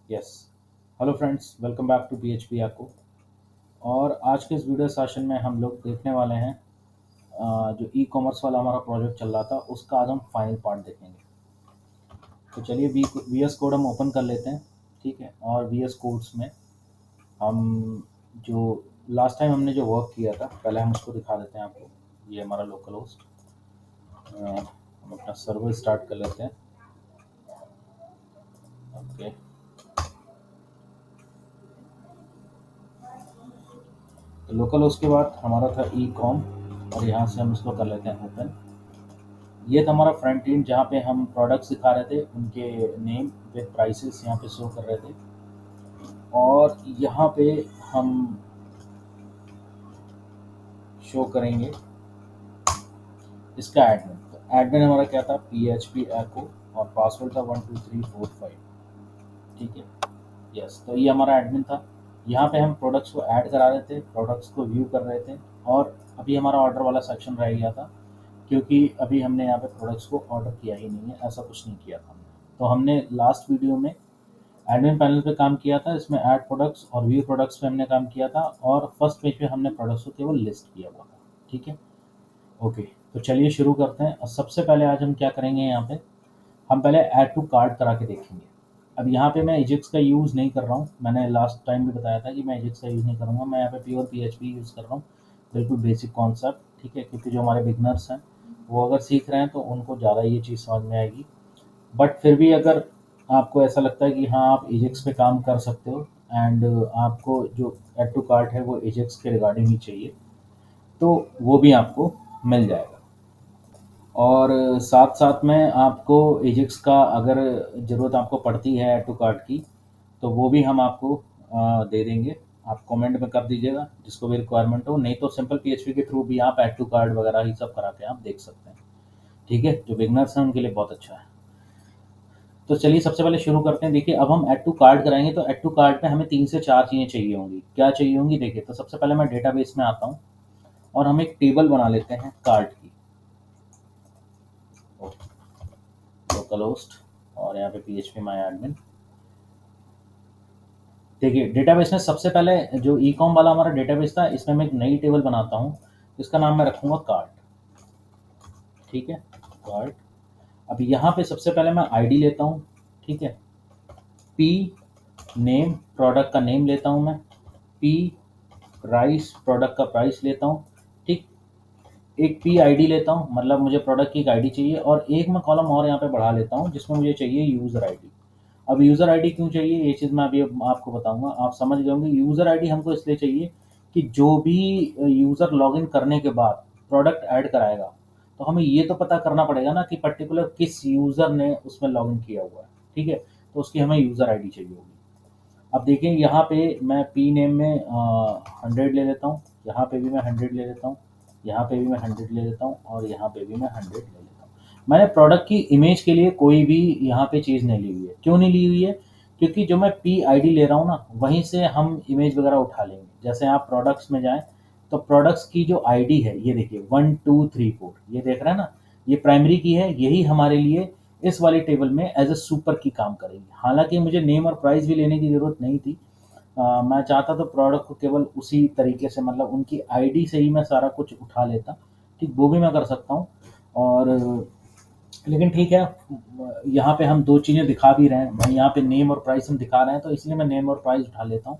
Yes. Hello friends, welcome back to PHP आपको। और आज के इस वीडियो सेशन में हम लोग देखने वाले हैं जो ई कॉमर्स वाला हमारा प्रोजेक्ट चल रहा था उसका आज हम फाइनल पार्ट देखेंगे। तो चलिए वी एस कोड हम ओपन कर लेते हैं। ठीक है, और वी एस कोड्स में हम जो लास्ट टाइम हमने जो वर्क किया था पहले हम उसको दिखा देते हैं आपको। ये हमारा लोकल होस्ट, हम अपना सर्वर स्टार्ट कर लेते हैं। ओके, तो लोकल होस्ट के बाद हमारा था ई कॉम, और यहाँ से हम इसको कर लेते हैं ओपन। ये था हमारा फ्रंट एंड जहाँ पे हम प्रोडक्ट्स दिखा रहे थे, उनके नेम विद प्राइसेस यहाँ पे शो कर रहे थे। और यहाँ पे हम शो करेंगे इसका एडमिन। तो एडमिन हमारा क्या था, पी एच पी एको, और पासवर्ड था 12345। ठीक है, यस। तो ये हमारा एडमिन था। यहाँ पे हम प्रोडक्ट्स को ऐड करा रहे थे, प्रोडक्ट्स को व्यू कर रहे थे। और अभी हमारा ऑर्डर वाला सेक्शन रह गया था, क्योंकि अभी हमने यहाँ पे प्रोडक्ट्स को ऑर्डर किया ही नहीं है, ऐसा कुछ नहीं किया था हमने। तो हमने लास्ट वीडियो में एडमिन पैनल पे काम किया था, इसमें ऐड प्रोडक्ट्स और व्यू प्रोडक्ट्स पे हमने काम किया था, और फर्स्ट पेज पे हमने प्रोडक्ट्स को केवल लिस्ट किया हुआ था। ठीक है, ओके। तो चलिए शुरू करते हैं। और सबसे पहले आज हम क्या करेंगे, यहाँ पे हम पहले ऐड टू कार्ट करा के देखेंगे। अब यहाँ पे मैं एजिक्स का यूज़ नहीं कर रहा हूँ, मैंने लास्ट टाइम भी बताया था कि मैं एजिक्स का यूज़ नहीं करूँगा। मैं यहाँ पे प्योर पीएचपी यूज़ कर रहा हूँ, बिल्कुल बेसिक कॉन्सेप्ट। ठीक है, क्योंकि जो हमारे बिगनर्स हैं वो अगर सीख रहे हैं तो उनको ज़्यादा ये चीज़ समझ में आएगी। बट फिर भी अगर आपको ऐसा लगता है कि हाँ आप एजेक्स पे काम कर सकते हो, एंड आपको जो एड टू कार्ट है वो एजेक्स के रिगार्डिंग ही चाहिए, तो वो भी आपको मिल जाएगा। और साथ साथ में आपको एजेक्स का अगर ज़रूरत आपको पड़ती है एड टू कार्ट की, तो वो भी हम आपको दे देंगे। आप कमेंट में कर दीजिएगा जिसको भी रिक्वायरमेंट हो, नहीं तो सिंपल पीएचपी के थ्रू भी आप ऐड टू कार्ट वगैरह ही सब करा के आप देख सकते हैं। ठीक है, जो बिगनर्स हैं उनके लिए बहुत अच्छा है। तो चलिए सबसे पहले शुरू करते हैं। देखिए, अब हम ऐड टू कार्ट कराएंगे, तो ऐड टू कार्ट में हमें 3 से 4 चीज़ें चाहिए होंगी। क्या चाहिए होंगी, देखिए। तो सबसे पहले मैं डेटाबेस में आता हूँ, और हम एक टेबल बना लेते हैं कार्ट की। लोकल होस्ट, और यहाँ पे पी एच पी माई एडमिन। देखिए, डेटाबेस में सबसे पहले जो ई कॉम वाला हमारा डेटाबेस था, इसमें मैं एक नई टेबल बनाता हूँ। इसका नाम मैं रखूँगा कार्ट। ठीक है, कार्ट। अब यहाँ पे सबसे पहले मैं आईडी लेता हूँ। ठीक है, पी नेम, प्रोडक्ट का नेम लेता हूँ मैं। पी प्राइस, प्रोडक्ट का प्राइस लेता हूँ। ठीक, एक पी आईडी लेता हूँ, मतलब मुझे प्रोडक्ट की एक आईडी चाहिए, और एक मैं कॉलम और यहाँ पे बढ़ा लेता हूँ जिसमें मुझे चाहिए यूज़र आईडी। अब यूज़र आईडी क्यों चाहिए, ये चीज़ मैं अभी आपको बताऊंगा, आप समझ गए होंगे। यूज़र आईडी हमको इसलिए चाहिए कि जो भी यूज़र लॉगिन करने के बाद प्रोडक्ट ऐड कराएगा, तो हमें ये तो पता करना पड़ेगा ना कि पर्टिकुलर किस यूज़र ने उसमें लॉगिन किया हुआ है। ठीक है, तो उसकी हमें यूज़र आईडी चाहिए होगी। अब देखिए, यहाँ पे मैं पी नेम में 100 ले लेता हूँ, यहाँ पे भी मैं 100 ले लेता हूँ, यहाँ पे भी मैं 100 ले लेता हूँ, और यहाँ पे भी मैं 100 ले लेता हूँ। मैंने प्रोडक्ट की इमेज के लिए कोई भी यहाँ पे चीज़ नहीं ली हुई है। क्यों नहीं ली हुई है, क्योंकि जो मैं पी आईडी ले रहा हूँ ना, वहीं से हम इमेज वगैरह उठा लेंगे। जैसे आप प्रोडक्ट्स में जाएँ, तो प्रोडक्ट्स की जो आईडी है, ये देखिए 1234, ये देख रहे हैं ना, ये प्राइमरी की है। यही हमारे लिए इस वाली टेबल में एज ए सुपर की काम करेगी। हालांकि मुझे नेम और प्राइस भी लेने की ज़रूरत नहीं थी। मैं चाहता तो प्रोडक्ट को केवल उसी तरीके से, मतलब उनकी आईडी से ही मैं सारा कुछ उठा लेता। ठीक, वो भी मैं कर सकता हूँ। और लेकिन ठीक है, यहाँ पे हम दो चीज़ें दिखा भी रहे हैं भाई, यहाँ पे नेम और प्राइस हम दिखा रहे हैं, तो इसलिए मैं नेम और प्राइस उठा लेता हूँ।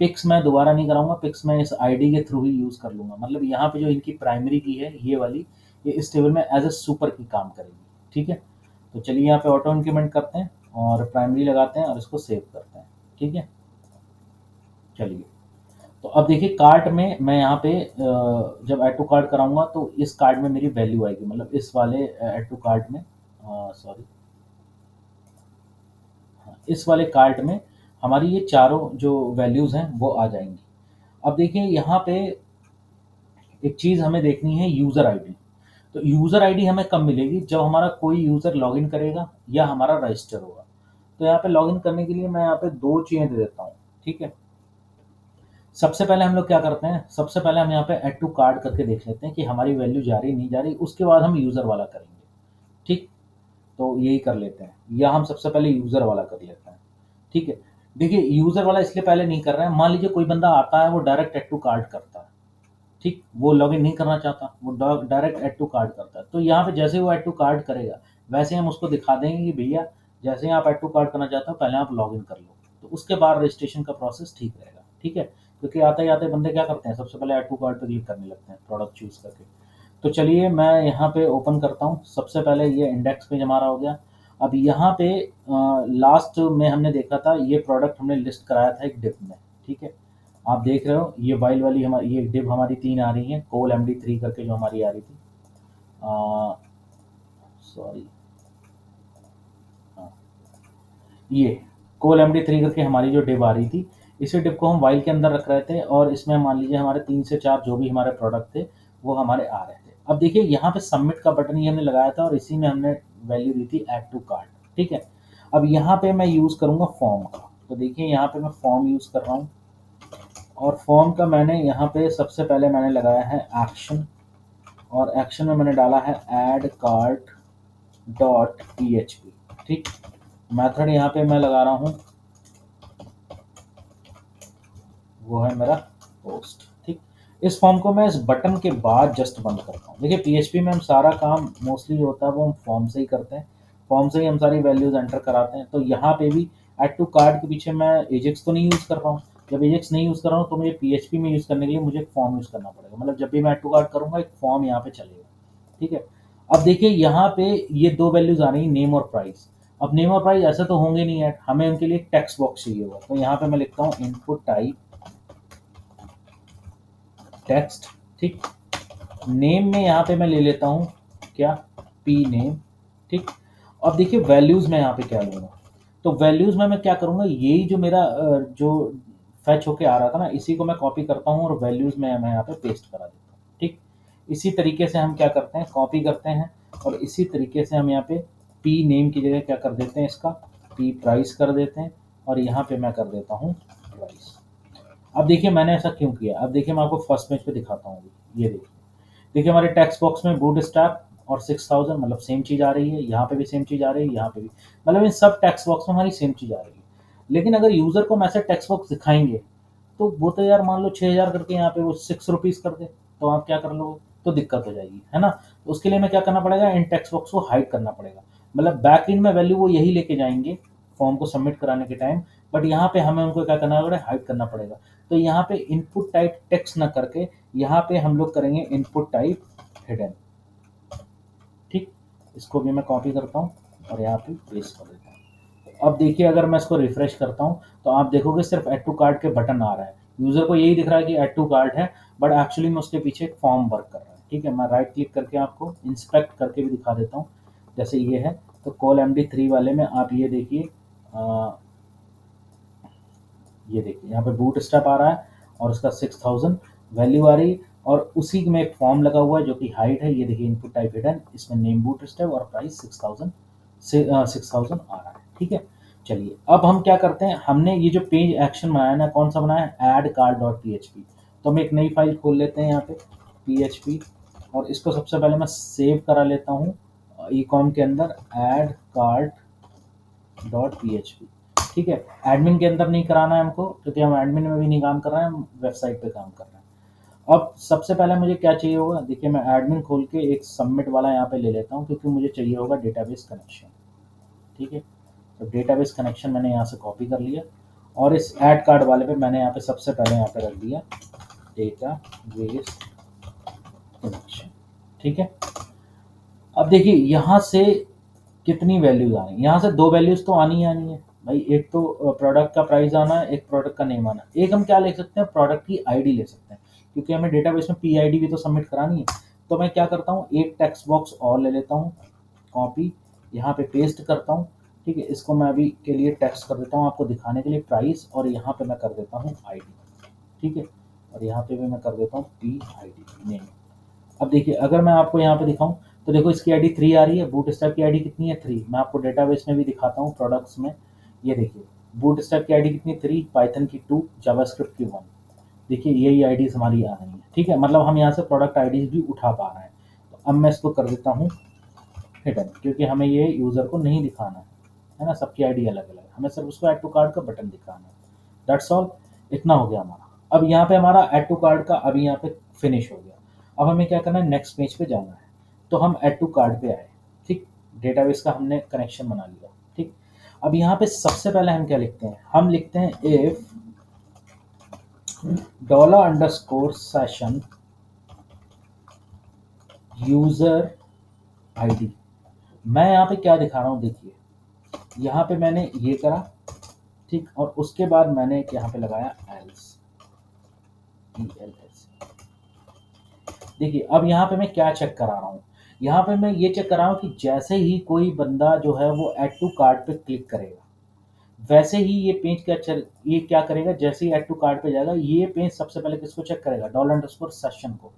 पिक्स मैं दोबारा नहीं कराऊंगा, पिक्स मैं इस आईडी के थ्रू ही यूज़ कर लूँगा। मतलब यहाँ पे जो इनकी प्राइमरी की है ये वाली, ये इस टेबल में एज ए सुपर की काम करेगी। ठीक है, तो चलिए यहाँ पे ऑटो इंक्रीमेंट करते हैं, और प्राइमरी लगाते हैं, और इसको सेव करते हैं। ठीक है, चलिए। तो अब देखिए, कार्ट में मैं यहाँ पे जब ऐड टू कार्ट कराऊंगा, तो इस कार्ड में मेरी वैल्यू आएगी, मतलब इस वाले ऐड टू कार्ट में, सॉरी, इस वाले कार्ट में हमारी ये चारों जो वैल्यूज़ हैं वो आ जाएंगी। अब देखिए, यहाँ पे एक चीज़ हमें देखनी है, यूज़र आईडी। तो यूज़र आईडी हमें कब मिलेगी, जब हमारा कोई यूज़र लॉगिन करेगा या हमारा रजिस्टर होगा। तो यहाँ पे लॉगिन करने के लिए मैं यहाँ पे दो चीज़ें दे देता हूँ। ठीक है, सबसे पहले हम लोग क्या करते हैं, सबसे पहले हम यहाँ पे ऐड टू कार्ट करके देख लेते हैं कि हमारी वैल्यू जा रही नहीं जा रही, उसके बाद हम यूज़र वाला करेंगे। ठीक, तो यही कर लेते हैं, या हम सबसे पहले यूज़र वाला कर लेते हैं। ठीक है, देखिए यूज़र वाला इसलिए पहले नहीं कर रहे हैं, मान लीजिए कोई बंदा आता है वो डायरेक्ट ऐड टू कार्ट करता है, ठीक? वो लॉगिन नहीं करना चाहता, वो डायरेक्ट ऐड टू कार्ट करता है। तो यहाँ पे जैसे ही वो ऐड टू कार्ट करेगा, वैसे ही हम उसको दिखा देंगे कि भैया जैसे ही आप ऐड टू कार्ट करना चाहते हो पहले आप लॉगिन कर लो। तो उसके बाद रजिस्ट्रेशन का प्रोसेस ठीक रहेगा, ठीक है? क्योंकि आते-आते बंदे क्या करते हैं, सबसे पहले ऐड टू कार्ट पे क्लिक करने लगते हैं प्रोडक्ट चूज़ करके। तो चलिए मैं यहाँ पे ओपन करता हूँ। सबसे पहले ये इंडेक्स पेज हमारा हो गया। अब यहाँ पे लास्ट में हमने देखा था ये प्रोडक्ट हमने लिस्ट कराया था एक डिप में, ठीक है? आप देख रहे हो ये वाइल वाली हमारी ये डिप हमारी 3 आ रही हैं, कोल MD3 करके जो हमारी आ रही थी। सॉरी, हाँ, ये कोल MD3 करके हमारी जो डिप आ रही थी, इसी डिप को हम वाइल के अंदर रख रहे थे और इसमें मान लीजिए हमारे 3 से 4 जो भी हमारे प्रोडक्ट थे, वो हमारे आ रहे थे। अब देखिए यहाँ पे सबमिट का बटन ही हमने लगाया था और इसी में हमने वैल्यू दी थी ऐड टू कार्ट, ठीक है? अब यहाँ पे मैं यूज़ करूँगा फॉर्म का। तो देखिए यहाँ पे मैं फॉर्म यूज़ कर रहा हूँ और फॉर्म का मैंने यहाँ पे सबसे पहले मैंने लगाया है एक्शन और एक्शन में मैंने डाला है ऐड कार्ट डॉट PHP, ठीक? मेथड यहाँ पे मैं लगा रहा हूँ, वो है मेरा पोस्ट, ठीक? इस फॉर्म को मैं इस बटन के बाद जस्ट बंद करता हूँ। देखिए PHP में हम सारा काम मोस्टली जो होता है वो हम फॉर्म से ही करते हैं, फॉर्म से ही हम सारी वैल्यूज एंटर कराते हैं। तो यहाँ पे भी ऐड टू कार्ट के पीछे मैं एजेक्स तो नहीं यूज़ कर रहा हूँ। जब एजेक्स नहीं यूज़ कर रहा हूँ तो मुझे PHP में यूज़ करने के लिए मुझे एक फॉर्म यूज़ करना पड़ेगा। मतलब जब भी मैं ऐड टू कार्ट करूँगा एक फॉर्म यहाँ पे चलेगा, ठीक है? अब देखिए यहाँ पे ये दो वैल्यूज आ रही हैं, नेम और प्राइस। अब नेम और प्राइस ऐसे तो होंगे नहीं ऐड, हमें उनके लिए एक टेक्स्ट बॉक्स चाहिए होगा। तो यहाँ पे मैं लिखता हूँ इनपुट टाइप टेक्स्ट, ठीक? नेम में यहाँ पे मैं ले लेता हूँ क्या, पी नेम, ठीक? अब देखिए वैल्यूज़ में यहाँ पे क्या लूँगा, तो वैल्यूज़ में मैं क्या करूँगा, यही जो मेरा जो फैच होके आ रहा था ना, इसी को मैं कॉपी करता हूँ और वैल्यूज़ में मैं यहाँ पे पेस्ट करा देता हूँ, ठीक? इसी तरीके से हम क्या करते हैं, कॉपी करते हैं और इसी तरीके से हम यहाँ पे पी नेम की जगह क्या कर देते हैं, इसका पी प्राइस कर देते हैं और यहाँ पे मैं कर देता हूँ प्राइस। अब देखिए मैंने ऐसा क्यों किया, अब देखिए मैं आपको फर्स्ट पेज पे दिखाता हूँ। ये देखिए, देखिए हमारे टेक्स्ट बॉक्स में बूट स्ट्रैप और 6000 मतलब सेम चीज़ आ रही है, यहाँ पे भी सेम चीज़ आ रही है, यहाँ पे भी, मतलब इन सब टेक्स्ट बॉक्स में हमारी सेम चीज़ आ रही है। लेकिन अगर यूज़र को हम ऐसे टेक्स्ट बॉक्स दिखाएंगे तो वो तो यार मान लो 6000 करके यहाँ पे वो 6 रुपीज़ कर दे, तो आप क्या कर लोगे, तो दिक्कत हो जाएगी, है ना? तो उसके लिए हमें क्या करना पड़ेगा, इन टेक्स्ट बॉक्स को हाइड करना पड़ेगा। मतलब बैक एंड में वैल्यू वो यही लेके जाएंगे फॉर्म को सबमिट कराने के टाइम, बट यहाँ पे हमें उनको क्या करना पड़ेगा, हाइड करना पड़ेगा। तो यहाँ पे इनपुट टाइप टेक्स्ट ना करके यहाँ पे हम लोग करेंगे इनपुट टाइप हिडन, ठीक? इसको भी मैं कॉपी करता हूँ और यहाँ पे पेस्ट कर देता हूँ। अब देखिए अगर मैं इसको रिफ्रेश करता हूँ तो आप देखोगे सिर्फ ऐड टू कार्ट के बटन आ रहा है, यूज़र को यही दिख रहा है कि ऐड टू कार्ट है, बट एक्चुअली में उसके पीछे एक फॉर्म वर्क कर रहा है, ठीक है? मैं राइट क्लिक करके आपको इंस्पेक्ट करके भी दिखा देता हूँ। जैसे ये है, तो कॉल MD3 वाले में आप ये देखिए, ये देखिए यहाँ पे बूट स्ट्रैप आ रहा है और उसका 6000 वैल्यू आ रही है और उसी में एक फॉर्म लगा हुआ है जो कि हाइड है। ये देखिए इनपुट टाइप हिडन, इसमें नेम बूट स्ट्रैप और प्राइस 6000 से 6000 आ रहा है, ठीक है? चलिए अब हम क्या करते हैं, हमने ये जो पेज एक्शन बनाया ना, कौन सा बनाया है, ऐड कार्ट डॉट PHP। तो हम एक नई फाइल खोल लेते हैं यहाँ पे PHP और इसको सबसे पहले मैं सेव करा लेता हूँ ई कॉम के अंदर, ऐड कार्ट डॉट PHP, ठीक है? एडमिन के अंदर नहीं कराना है हमको क्योंकि हम एडमिन में भी नहीं काम कर रहे हैं, हम वेबसाइट पे काम कर रहे हैं। अब सबसे पहले मुझे क्या चाहिए होगा, देखिए मैं एडमिन खोल के एक सबमिट वाला यहाँ पे ले लेता हूँ क्योंकि मुझे चाहिए होगा डेटाबेस कनेक्शन, ठीक है? तो डेटाबेस कनेक्शन मैंने यहाँ से कॉपी कर लिया और इस ऐड कार्ड वाले पे मैंने यहाँ पे सबसे पहले यहाँ पे रख दिया डेटाबेस कनेक्शन, ठीक है? अब देखिए यहाँ से कितनी वैल्यूज आ रही हैं, यहाँ से दो वैल्यूज तो आनी ही आनी है भाई। एक तो प्रोडक्ट का प्राइस आना है, एक प्रोडक्ट का नेम आना है। एक हम क्या ले सकते हैं, प्रोडक्ट की आईडी ले सकते हैं क्योंकि हमें डेटाबेस में PID भी तो सबमिट करानी है। तो मैं क्या करता हूँ, एक टेक्स्ट बॉक्स और ले लेता हूँ, कॉपी, यहाँ पे पेस्ट करता हूँ, ठीक है? इसको मैं अभी के लिए टेक्स्ट कर देता हूँ आपको दिखाने के लिए प्राइस और यहाँ पे मैं कर देता हूँ ID, ठीक है? और यहाँ पे भी मैं कर देता हूँ PID नेम। अब देखिए अगर मैं आपको यहाँ पे दिखाऊं तो देखो इसकी आईडी 3 आ रही है, बूटस्ट्रैप की आईडी कितनी है 3। मैं आपको डेटाबेस में भी दिखाता हूँ प्रोडक्ट्स में, ये देखिए बूटस्ट्रैप की आईडी कितनी 3, पाइथन की 2, जावास्क्रिप्ट की 1। देखिए यही आईडीज हमारी आ रही हैं, ठीक है? मतलब हम यहाँ से प्रोडक्ट आईडीज भी उठा पा रहे हैं। तो अब मैं इसको कर देता हूँ हिडन क्योंकि हमें ये यूज़र को नहीं दिखाना है है ना, सबकी आईडी अलग अलग है, हमें सिर्फ उसको ऐड टू कार्ट का बटन दिखाना है, दैट्स ऑल। इतना हो गया हमारा। अब यहाँ पे हमारा ऐड टू कार्ट का अभी यहाँ पे फिनिश हो गया। अब हमें क्या करना है, नेक्स्ट पेज पे जाना है। तो हम ऐड टू कार्ट पे आए, ठीक, डेटाबेस का हमने कनेक्शन बना लिया, ठीक। अब यहाँ पे सबसे पहले हम क्या लिखते हैं, हम लिखते हैं इफ $_ यूजर आईडी। मैं यहाँ पे क्या दिखा रहा हूँ, देखिए यहाँ पे मैंने ये करा, ठीक, और उसके बाद मैंने एक यहाँ पे लगाया एल्स, ELS। देखिए अब यहाँ पे मैं क्या चेक करा रहा हूँ, यहाँ पे मैं ये चेक कर रहा हूँ कि जैसे ही कोई बंदा जो है वो ऐड टू कार्ट पे क्लिक करेगा, वैसे ही ये पेज ये क्या करेगा, जैसे ही ऐड टू कार्ट पे जाएगा, ये पेज सबसे पहले किसको चेक करेगा, $_ सेशन को।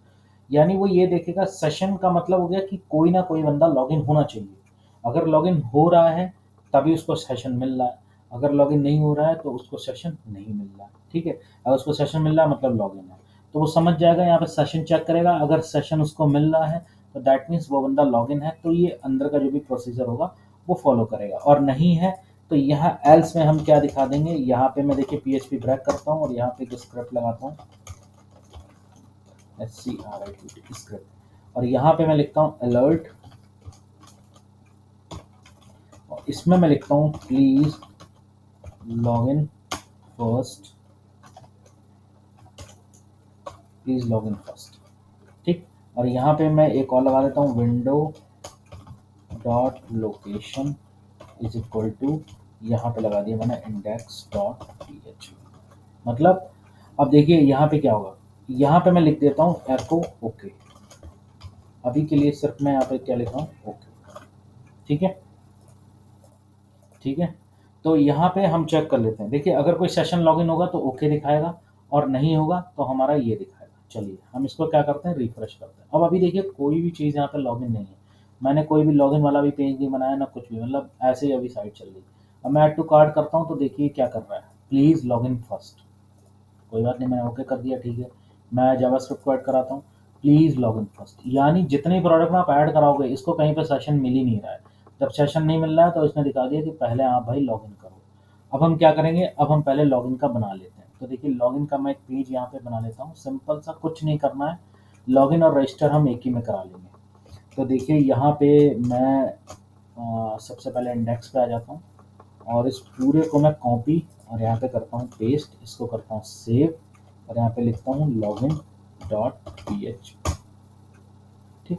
यानी वो ये देखेगा, सेशन का मतलब हो गया कि कोई ना कोई बंदा लॉगिन होना चाहिए। अगर लॉगिन हो रहा है तभी उसको सेशन मिल रहा है, अगर लॉगिन नहीं हो रहा है तो उसको सेशन नहीं मिल रहा है, ठीक है। अगर उसको सेशन मिल रहा है मतलब लॉगिन है, तो वो समझ जाएगा, यहाँ पे सेशन चेक करेगा, अगर सेशन उसको मिल रहा है तो दैट मीन्स वो बंदा लॉगिन है, तो ये अंदर का जो भी प्रोसीजर होगा वो फॉलो करेगा, और नहीं है तो यहाँ एल्स में हम क्या दिखा देंगे, यहाँ पे मैं देखिए PHP ब्रेक करता हूँ और यहाँ पे एक स्क्रिप्ट लगाता हूँ, SCRIPT स्क्रिप्ट, और यहाँ पे मैं लिखता हूँ अलर्ट, और इसमें मैं लिखता हूँ please login first, please login first, ठीक। और यहाँ पे मैं एक और लगा देता हूँ window.location इज इक्वल टू, यहाँ पे लगा दिया मैंने index.php। मतलब अब देखिए यहाँ पे क्या होगा, यहाँ पे मैं लिख देता हूँ echo ओके, अभी के लिए सिर्फ मैं यहाँ पे क्या लिखा हूँ, ओके, ठीक है, ठीक है। तो यहाँ पे हम चेक कर लेते हैं, देखिए अगर कोई सेशन लॉगिन होगा तो ओके दिखाएगा, और नहीं होगा तो हमारा ये दिखाएगा। चलिए हम इसको क्या करते हैं, रिफ्रेश करते हैं। अब अभी देखिए कोई भी चीज़ यहाँ पे लॉगिन नहीं है, मैंने कोई भी लॉगिन वाला भी पेज नहीं बनाया ना कुछ भी, मतलब ऐसे ही अभी साइट चल रही। अब मैं ऐड टू कार्ट करता हूँ तो देखिए क्या कर रहा है, प्लीज़ लॉगिन फर्स्ट, कोई बात नहीं, मैंने ओके कर दिया, ठीक है। मैं जावास्क्रिप्ट को ऐड कराता हूँ, प्लीज़ लॉगिन फर्स्ट, यानी जितने प्रोडक्ट में आप ऐड कराओगे इसको कहीं पे सेशन मिल ही नहीं रहा है। जब सेशन नहीं मिल रहा है तो इसने दिखा दिया कि पहले आप भाई लॉगिन करो। अब हम क्या करेंगे, अब हम पहले लॉगिन का बना लेते हैं। तो देखिए लॉगिन का मैं एक पेज यहाँ पे बना लेता हूँ, सिंपल सा, कुछ नहीं करना है, लॉगिन और रजिस्टर हम एक ही में करा लेंगे। तो देखिए यहाँ पे मैं सबसे पहले इंडेक्स पे आ जाता हूँ, और इस पूरे को मैं कॉपी और यहाँ पे करता हूँ पेस्ट, इसको करता हूँ सेव, और यहाँ पे लिखता हूँ login.php, ठीक।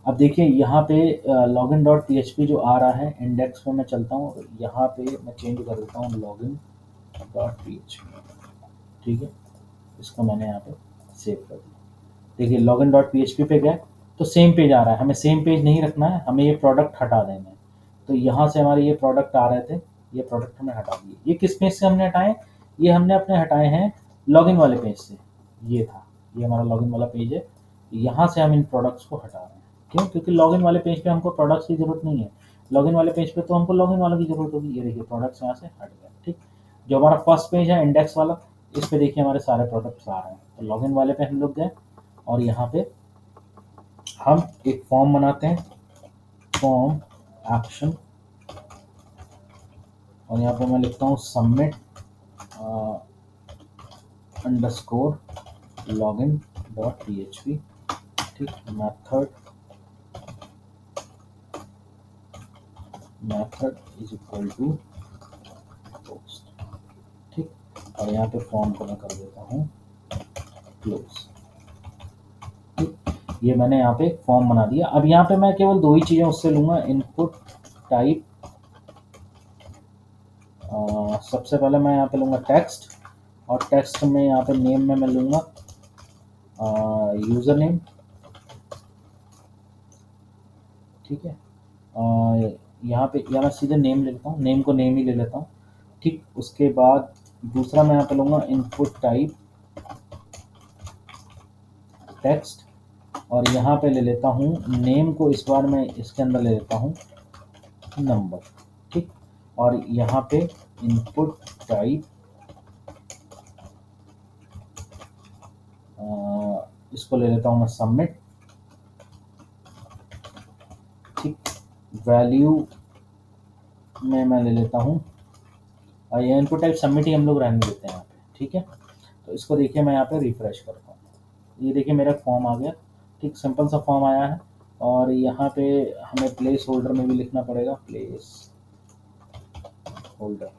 अब देखिए यहाँ पे login.php जो आ रहा है, इंडेक्स पे मैं चलता हूँ, यहाँ पे मैं चेंज कर देता हूँ login.php, ठीक है। इसको मैंने यहाँ पे सेव कर दिया। देखिए login.php पे गए तो सेम पेज आ रहा है, हमें सेम पेज नहीं रखना है, हमें ये प्रोडक्ट हटा देना है। तो यहाँ से हमारे ये प्रोडक्ट आ रहे थे, ये प्रोडक्ट हमने हटा दिए। ये किस पेज से हमने हटाए, ये हमने अपने हटाए हैं लॉगिन वाले पेज से, ये था, ये हमारा लॉगिन वाला पेज है, यहाँ से हम इन प्रोडक्ट्स को हटा रहे हैं। क्यों, क्योंकि लॉगिन वाले पेज पे हमको प्रोडक्ट्स की जरूरत नहीं है, लॉगिन वाले पेज पे तो हमको लॉगिन वालों की जरूरत होगी। ये देखिए प्रोडक्ट्स यहाँ से हट गए, ठीक। जो हमारा फर्स्ट पेज है इंडेक्स वाला, इस पे देखिए हमारे सारे प्रोडक्ट्स आ रहे हैं। तो लॉगिन वाले पे हम लोग गए, और यहाँ पे हम एक फॉर्म बनाते हैं, फॉर्म एक्शन, और यहाँ पे मैं लिखता हूँ submit underscore login dot php, ठीक। Method is equal to post, ठीक। और यहाँ पे फॉर्म को मैं कर देता हूँ क्लोज, ठीक। ये मैंने यहाँ पे फॉर्म बना दिया। अब यहाँ पे मैं केवल दो ही चीज़ें उससे लूँगा, इनपुट टाइप, सबसे पहले मैं यहाँ पे लूँगा टेक्स्ट, और टेक्स्ट में यहाँ पे नेम में मैं लूँगा यूज़र नेम, ठीक है। यहाँ पे या मैं सीधे नेम ले लेता हूँ, नेम को नेम ही ले लेता हूँ, ठीक। उसके बाद दूसरा मैं यहाँ पे लूँगा इनपुट टाइप टेक्स्ट, और यहाँ पे ले लेता हूँ नेम को, इस बार मैं इसके अंदर ले लेता हूँ नंबर, ठीक। और यहाँ पे इनपुट टाइप इसको ले लेता हूँ मैं सबमिट, ठीक। वैल्यू मैं ले लेता हूँ, और ये इनपुट टाइप सबमिट ही हम लोग रहने देते हैं यहाँ पे, ठीक है। तो इसको देखिए मैं यहाँ पे रिफ्रेश करता हूँ, ये देखिए मेरा फॉर्म आ गया, ठीक, सिंपल सा फॉर्म आया है। और यहाँ पे हमें प्लेस होल्डर में भी लिखना पड़ेगा, प्लेस होल्डर,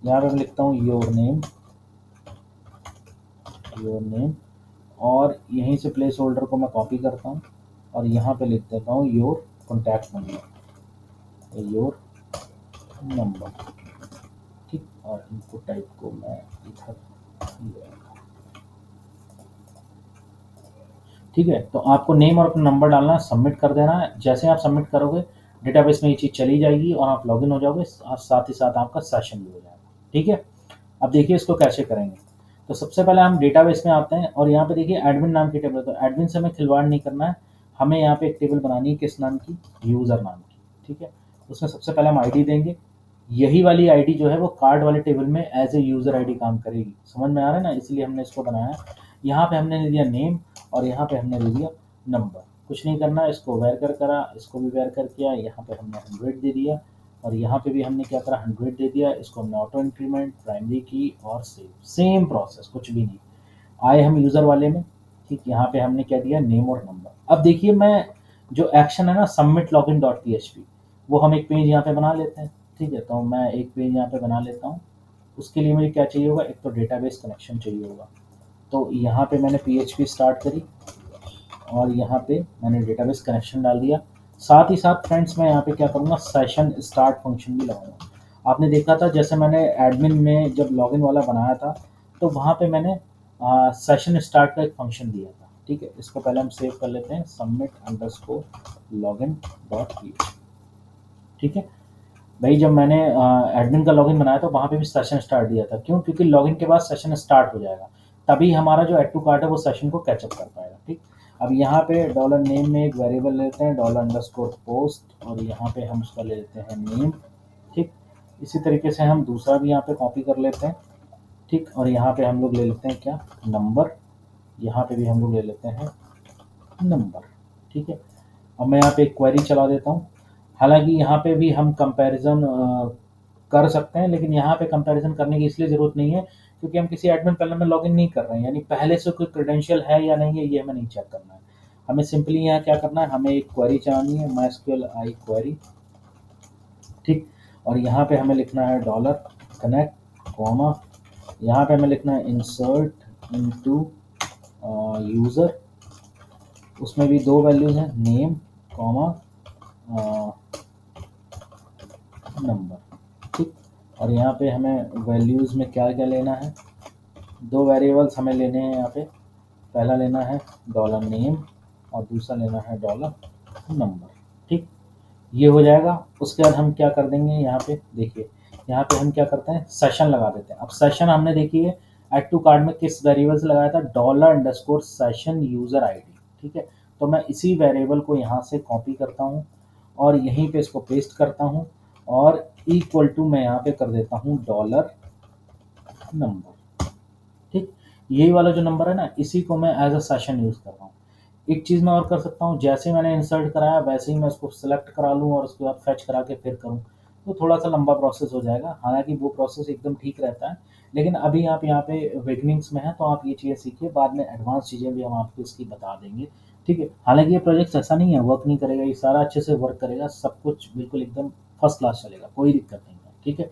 यहाँ पे मैं लिखता हूँ योर नेम, योर नेम, और यहीं से प्लेस होल्डर को मैं कॉपी करता हूँ और यहाँ पे लिख देता हूँ your contact number, your number, ठीक। और इनपुट टाइप को मैं इधर, ठीक है। तो आपको नेम और अपना नंबर डालना है, सबमिट कर देना है। जैसे आप सबमिट करोगे डेटाबेस में ये चीज़ चली जाएगी और आप लॉगिन हो जाओगे, साथ ही साथ आपका सेशन भी हो जाएगा, ठीक है। अब देखिए इसको कैसे करेंगे। तो सबसे पहले हम डेटाबेस में आते हैं और यहाँ पे देखिए एडमिन नाम की टेबल है, तो एडमिन से हमें खिलवाड़ नहीं करना है, हमें यहाँ पे एक टेबल बनानी है, किस नाम की, यूज़र नाम की, ठीक है। उसमें सबसे पहले हम आईडी देंगे, यही वाली आईडी जो है वो कार्ड वाले टेबल में एज ए यूज़र आईडी काम करेगी, समझ में आ रहा है ना, इसलिए हमने इसको बनाया। यहाँ पे हमने दिया नेम और यहाँ पे हमने दे दिया नंबर, कुछ नहीं करना, इसको वेर कर करा, इसको भी वेर कर किया, यहाँ पे हमने 100 दे दिया और यहाँ पे भी हमने क्या करा, 100 दे दिया, इसको हमने ऑटो इंक्रीमेंट, प्राइमरी की और सेव, सेम प्रोसेस, कुछ भी नहीं। आए हम यूज़र वाले में, ठीक, यहाँ पे हमने क्या दिया, नेम और नंबर। अब देखिए मैं जो एक्शन है ना सबमिट लॉगिन डॉट php, वो हम एक पेज यहाँ पे बना लेते हैं, ठीक है। तो मैं एक पेज यहाँ पे बना लेता हूँ, उसके लिए मुझे क्या चाहिए होगा, एक तो डेटाबेस कनेक्शन चाहिए होगा। तो यहाँ पे मैंने php स्टार्ट करी और यहाँ पे मैंने डेटाबेस कनेक्शन डाल दिया। साथ ही साथ फ्रेंड्स मैं यहाँ पे क्या करूँगा, सेशन स्टार्ट फंक्शन भी लगाऊंगा। आपने देखा था जैसे मैंने एडमिन में जब लॉगिन वाला बनाया था, तो वहाँ पे मैंने सेशन स्टार्ट का एक फंक्शन दिया था, ठीक है। इसको पहले हम सेव कर लेते हैं, submit underscore login dot php, ठीक है। भाई जब मैंने एडमिन का लॉगिन बनाया था वहाँ पे भी सेशन स्टार्ट दिया था, क्यों, क्योंकि लॉगिन के बाद सेशन स्टार्ट हो जाएगा, तभी हमारा जो ऐड टू कार्ट है वो सेशन को कैचअप कर पाएगा, ठीक। अब यहाँ पे डॉलर नेम में एक वेरिएबल लेते हैं, डॉलर अंडरस्कोर पोस्ट, और यहाँ पे हम उसका ले लेते हैं नेम, ठीक। इसी तरीके से हम दूसरा भी यहाँ पे कॉपी कर लेते हैं, ठीक। और यहाँ पे हम लोग ले लेते हैं क्या, नंबर, यहाँ पे भी हम लोग ले लेते हैं नंबर, ठीक है। अब मैं यहाँ पे एक क्वेरी चला देता हूँ, हालांकि यहाँ पे भी हम कंपैरिजन कर सकते हैं, लेकिन यहाँ पे कंपैरिजन करने की इसलिए ज़रूरत नहीं है क्योंकि हम किसी एडमिन पैनल में लॉगिन नहीं कर रहे हैं, यानी पहले से कोई क्रेडेंशियल है या नहीं है ये हमें नहीं चेक करना है। हमें सिंपली यहाँ क्या करना है, हमें एक क्वेरी चलानी है, MySQL आई क्वेरी, ठीक। और यहाँ पे हमें लिखना है डॉलर कनेक्ट कॉमा, यहाँ पे हमें लिखना है इंसर्ट इनटू यूज़र, उसमें भी दो वैल्यूज़ हैं, नेम कॉमा नंबर, ठीक। और यहाँ पे हमें वैल्यूज़ में क्या क्या लेना है, दो वेरिएबल्स हमें लेने हैं यहाँ पे, पहला लेना है डॉलर नेम और दूसरा लेना है डॉलर नंबर, ठीक। ये हो जाएगा। उसके बाद हम क्या कर देंगे, यहाँ पे देखिए, यहाँ पे हम क्या करते हैं, सेशन लगा देते हैं। अब सेशन हमने देखिए ऐड टू कार्ड में किस वेरिएबल से लगाया था, dollar underscore session user ID, ठीक है। तो मैं इसी वेरिएबल को यहाँ से कॉपी करता हूँ और यहीं पे इसको पेस्ट करता हूँ और इक्वल टू मैं यहाँ पे कर देता हूँ डॉलर नंबर, ठीक। यही वाला जो नंबर है ना, इसी को मैं एज अ सेशन यूज़ कर रहा हूँ। एक चीज़ मैं और कर सकता हूँ, जैसे मैंने इंसर्ट कराया वैसे ही मैं उसको सेलेक्ट करा लूँ और उसके बाद फैच करा के फिर करूँ, तो थोड़ा सा लंबा प्रोसेस हो जाएगा, हालांकि वो प्रोसेस एकदम ठीक रहता है। लेकिन अभी आप यहाँ पे बिगनिंग्स में हैं तो आप ये चीज़ें सीखिए, बाद में एडवांस चीज़ें भी हम आपको इसकी बता देंगे, ठीक है। हालांकि ये प्रोजेक्ट ऐसा नहीं है वर्क नहीं करेगा, ये सारा अच्छे से वर्क करेगा, सब कुछ बिल्कुल एकदम फर्स्ट क्लास चलेगा, कोई दिक्कत नहीं है, ठीक है।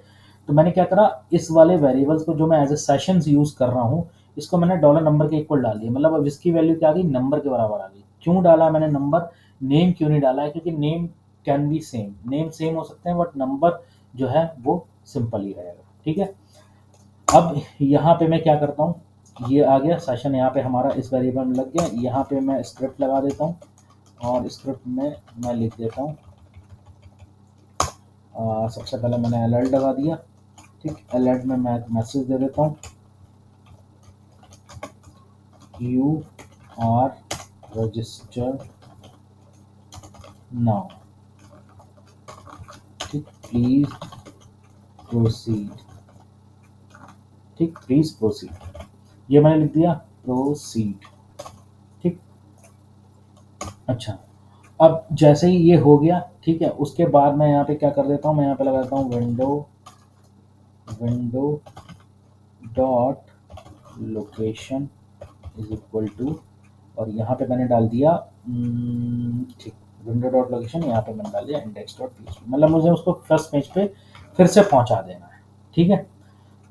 तो मैंने क्या करा, इस वाले वेरिएबल्स को जो मैं एज ए सेशंस यूज़ कर रहा हूँ, इसको मैंने डॉलर नंबर के इक्वल डाल दिया, मतलब अब इसकी वैल्यू क्या आ गई, नंबर के बराबर आ गई। क्यों डाला मैंने नंबर, नेम क्यों नहीं डाला है, क्योंकि name can be same, name same हो सकते हैं बट नंबर जो है वो सिंपल ही रहेगा, ठीक है। अब यहाँ पे मैं क्या करता हूँ, ये आ गया सेशन, यहाँ पे हमारा इस वेरिएबल में लग गया, यहाँ पे मैं स्क्रिप्ट लगा देता हूँ और स्क्रिप्ट में मैं लिख देता हूँ, सबसे पहले मैंने अलर्ट लगा दिया, ठीक। अलर्ट में मैं मैसेज दे देता हूँ, यू आर रजिस्टर्ड नाउ, ठीक, प्लीज प्रोसीड, ठीक, प्लीज प्रोसीड, ये मैंने लिख दिया प्रोसीड, ठीक। अच्छा, अब जैसे ही ये हो गया, ठीक है, उसके बाद मैं यहाँ पे क्या कर देता हूँ, मैं यहाँ पे लगाता हूँ window dot location is equal to, और यहाँ पे मैंने डाल दिया ठीक, विंडो डॉट लोकेशन, यहाँ पे मैंने डाल दिया इंडेक्स डॉट पीएचपी, मतलब मुझे उसको फर्स्ट पेज पे फिर से पहुंचा देना है। ठीक है,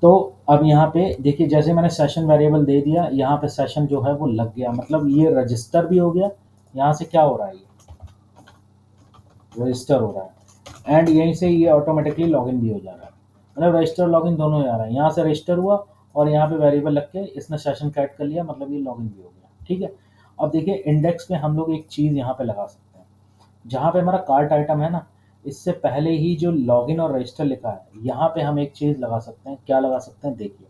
तो अब यहाँ पे देखिए, जैसे मैंने सेशन वेरिएबल दे दिया, यहाँ पे सेशन जो है वो लग गया, मतलब ये रजिस्टर भी हो गया, यहाँ से क्या हो रहा है, ये रजिस्टर हो रहा है, एंड यहीं से ये ऑटोमेटिकली लॉगिन भी हो जा रहा है, मतलब रजिस्टर लॉगिन दोनों हो जा रहा है, यहाँ से रजिस्टर हुआ और यहाँ पे वेरिएबल लग के इसने सेशन कैट कर लिया, मतलब ये लॉगिन भी हो गया। ठीक है, अब देखिए इंडेक्स पे हम लोग एक चीज़ यहाँ पे लगा सकते हैं, जहाँ पे हमारा कार्ट आइटम है ना, इससे पहले ही जो लॉगिन और रजिस्टर लिखा है, यहाँ पे हम एक चीज़ लगा सकते हैं, क्या लगा सकते हैं, देखिए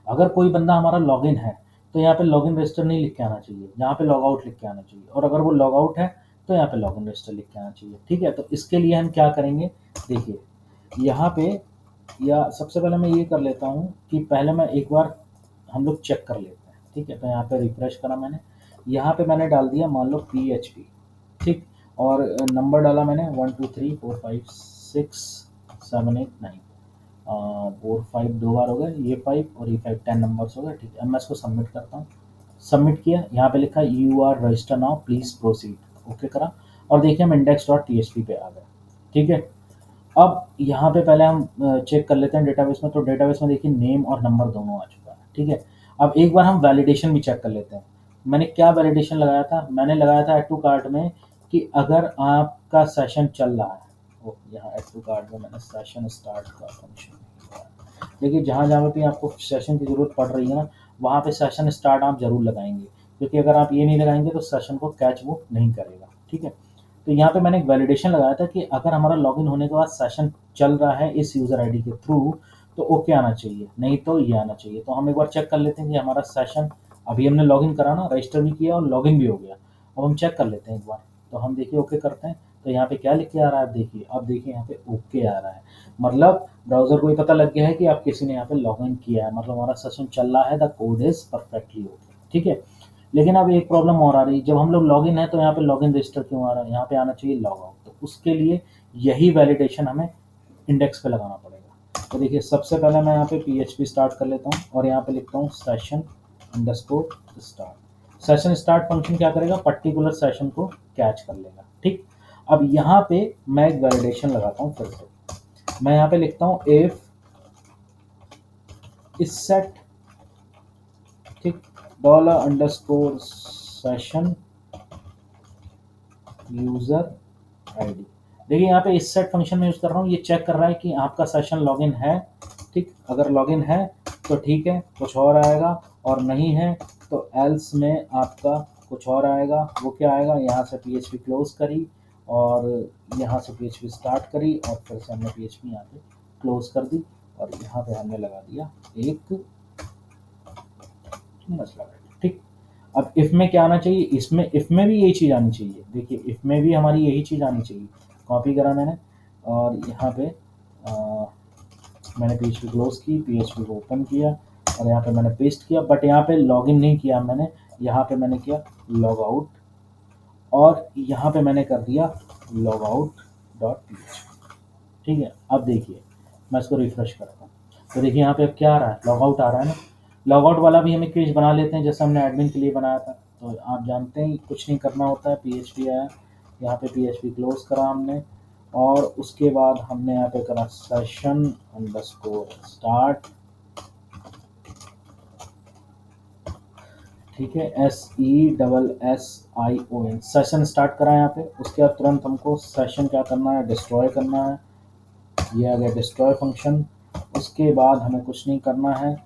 अगर कोई बंदा हमारा लॉगिन है तो यहाँ पे लॉगिन रजिस्टर नहीं लिख के आना चाहिए, यहाँ पे लॉग आउट लिख के आना चाहिए, और अगर वो लॉग आउट है तो यहाँ पे लॉगिन रजिस्टर लिख के आना चाहिए। ठीक है, तो इसके लिए हम क्या करेंगे, देखिए यहाँ पे, या सबसे पहले मैं ये कर लेता हूँ कि पहले मैं एक बार हम लोग चेक कर लेते हैं। ठीक है, तो यहाँ पे रिफ्रेश करा मैंने, यहाँ पे मैंने डाल दिया मान लो PHP, ठीक, और नंबर डाला मैंने 1 2 3 4 5 6 7 8 9, 4 5 दो बार हो गए, ये 5 और ये 5 10 नंबर्स हो गए। ठीक है, अब मैं इसको सबमिट करता हूँ, सबमिट किया, यहाँ पे लिखा you are register now please proceed, okay करा, और देखिए हम इंडेक्स डॉट टीएसपी पे आ गए। ठीक है, अब यहाँ पे पहले हम चेक कर लेते हैं डेटाबेस में, तो डेटाबेस में देखिए नेम और नंबर दोनों आ चुका है। ठीक है, अब एक बार हम वैलिडेशन भी चेक कर लेते हैं, मैंने क्या वैलिडेशन लगाया था, मैंने लगाया था एड टू कार्ट में कि अगर आपका सेशन चल रहा है, वो यहाँ एड टू कार्ट में मैंने सेशन स्टार्ट का फंक्शन, देखिए जहाँ जहाँ पे आपको सेशन की ज़रूरत पड़ रही है ना, वहाँ पे सेशन स्टार्ट आप ज़रूर लगाएंगे, क्योंकि अगर आप ये नहीं लगाएंगे तो सेशन को कैच वो नहीं करेगा। ठीक है, तो यहाँ पे मैंने एक वैलिडेशन लगाया था कि अगर हमारा लॉगिन होने के बाद सेशन चल रहा है इस यूज़र आईडी के थ्रू, तो ओके आना चाहिए, नहीं तो ये आना चाहिए। तो हम एक बार चेक कर लेते हैं कि हमारा सेशन, अभी हमने लॉगिन करा ना, रजिस्टर भी किया और लॉगिन भी हो गया, अब हम चेक कर लेते हैं एक बार, तो हम देखिए ओके करते हैं, तो यहाँ पे क्या लिख के आ रहा है, देखिए अब देखिए यहाँ पे ओके आ रहा है, मतलब ब्राउज़र को ये पता लग गया है कि आप किसी ने यहाँ पे लॉगिन किया है, मतलब हमारा सेशन चल रहा है, the code is perfectly okay. ठीक है, लेकिन अब एक प्रॉब्लम और आ रही है, जब हम लोग लॉगिन है तो यहाँ पे लॉगिन रजिस्टर क्यों आ रहा है, यहाँ पे आना चाहिए लॉग आउट, तो उसके लिए यही वैलिडेशन हमें इंडेक्स पे लगाना पड़ेगा। तो देखिए सबसे पहले मैं यहाँ पे PHP स्टार्ट कर लेता हूँ और यहाँ पे लिखता हूँ session underscore start. Session start function क्या करेगा, पर्टिकुलर सेशन को कैच कर लेगा। ठीक, अब यहाँ पे मैं एक वैलिडेशन लगाता हूँ फिर से, मैं यहाँ पे लिखता हूँ इफ इस सेट, ठीक, dollar underscore session user ID, देखिए यहाँ पे इस सेट फंक्शन में यूज कर रहा हूँ, ये चेक कर रहा है कि आपका सेशन लॉगिन है। ठीक, अगर लॉगिन है तो ठीक है, कुछ और आएगा, और नहीं है तो एल्स में आपका कुछ और आएगा। वो क्या आएगा, यहाँ से PHP क्लोज करी और यहाँ से PHP स्टार्ट करी और फिर से हमने PHP यहाँ पे क्लोज कर दी, और यहाँ पे हमने लगा दिया एक मसला। ठीक, अब इफ में क्या आना चाहिए, इसमें इफ में भी यही चीज़ आनी चाहिए, देखिए इफ में भी हमारी यही चीज़ आनी चाहिए, कॉपी करा मैंने और यहाँ पे मैंने PHP क्लोज की, PHP को ओपन किया और यहाँ पे मैंने पेस्ट किया, बट यहाँ पे लॉगिन नहीं किया मैंने, यहाँ पे मैंने किया लॉग आउट और यहाँ पे मैंने कर दिया लॉग आउट डॉट PHP। ठीक है, अब देखिए मैं इसको रिफ्रेश करता हूँ, तो देखिए यहाँ पे अब क्या आ रहा है, लॉग आउट आ रहा है ना। लॉग आउट वाला भी हम एक पेज बना लेते हैं जैसे हमने एडमिन के लिए बनाया था, तो आप जानते हैं कुछ नहीं करना होता है, PHP आया, यहाँ पे PHP क्लोज करा हमने और उसके बाद हमने यहाँ पे करा सेशन अंडरस्कोर स्टार्ट। ठीक है, SESSION सेशन स्टार्ट करा यहाँ पे, उसके बाद तुरंत हमको सेशन क्या करना है, डिस्ट्रॉय करना है, ये आ गया डिस्ट्रॉय फंक्शन। उसके बाद हमें कुछ नहीं करना है,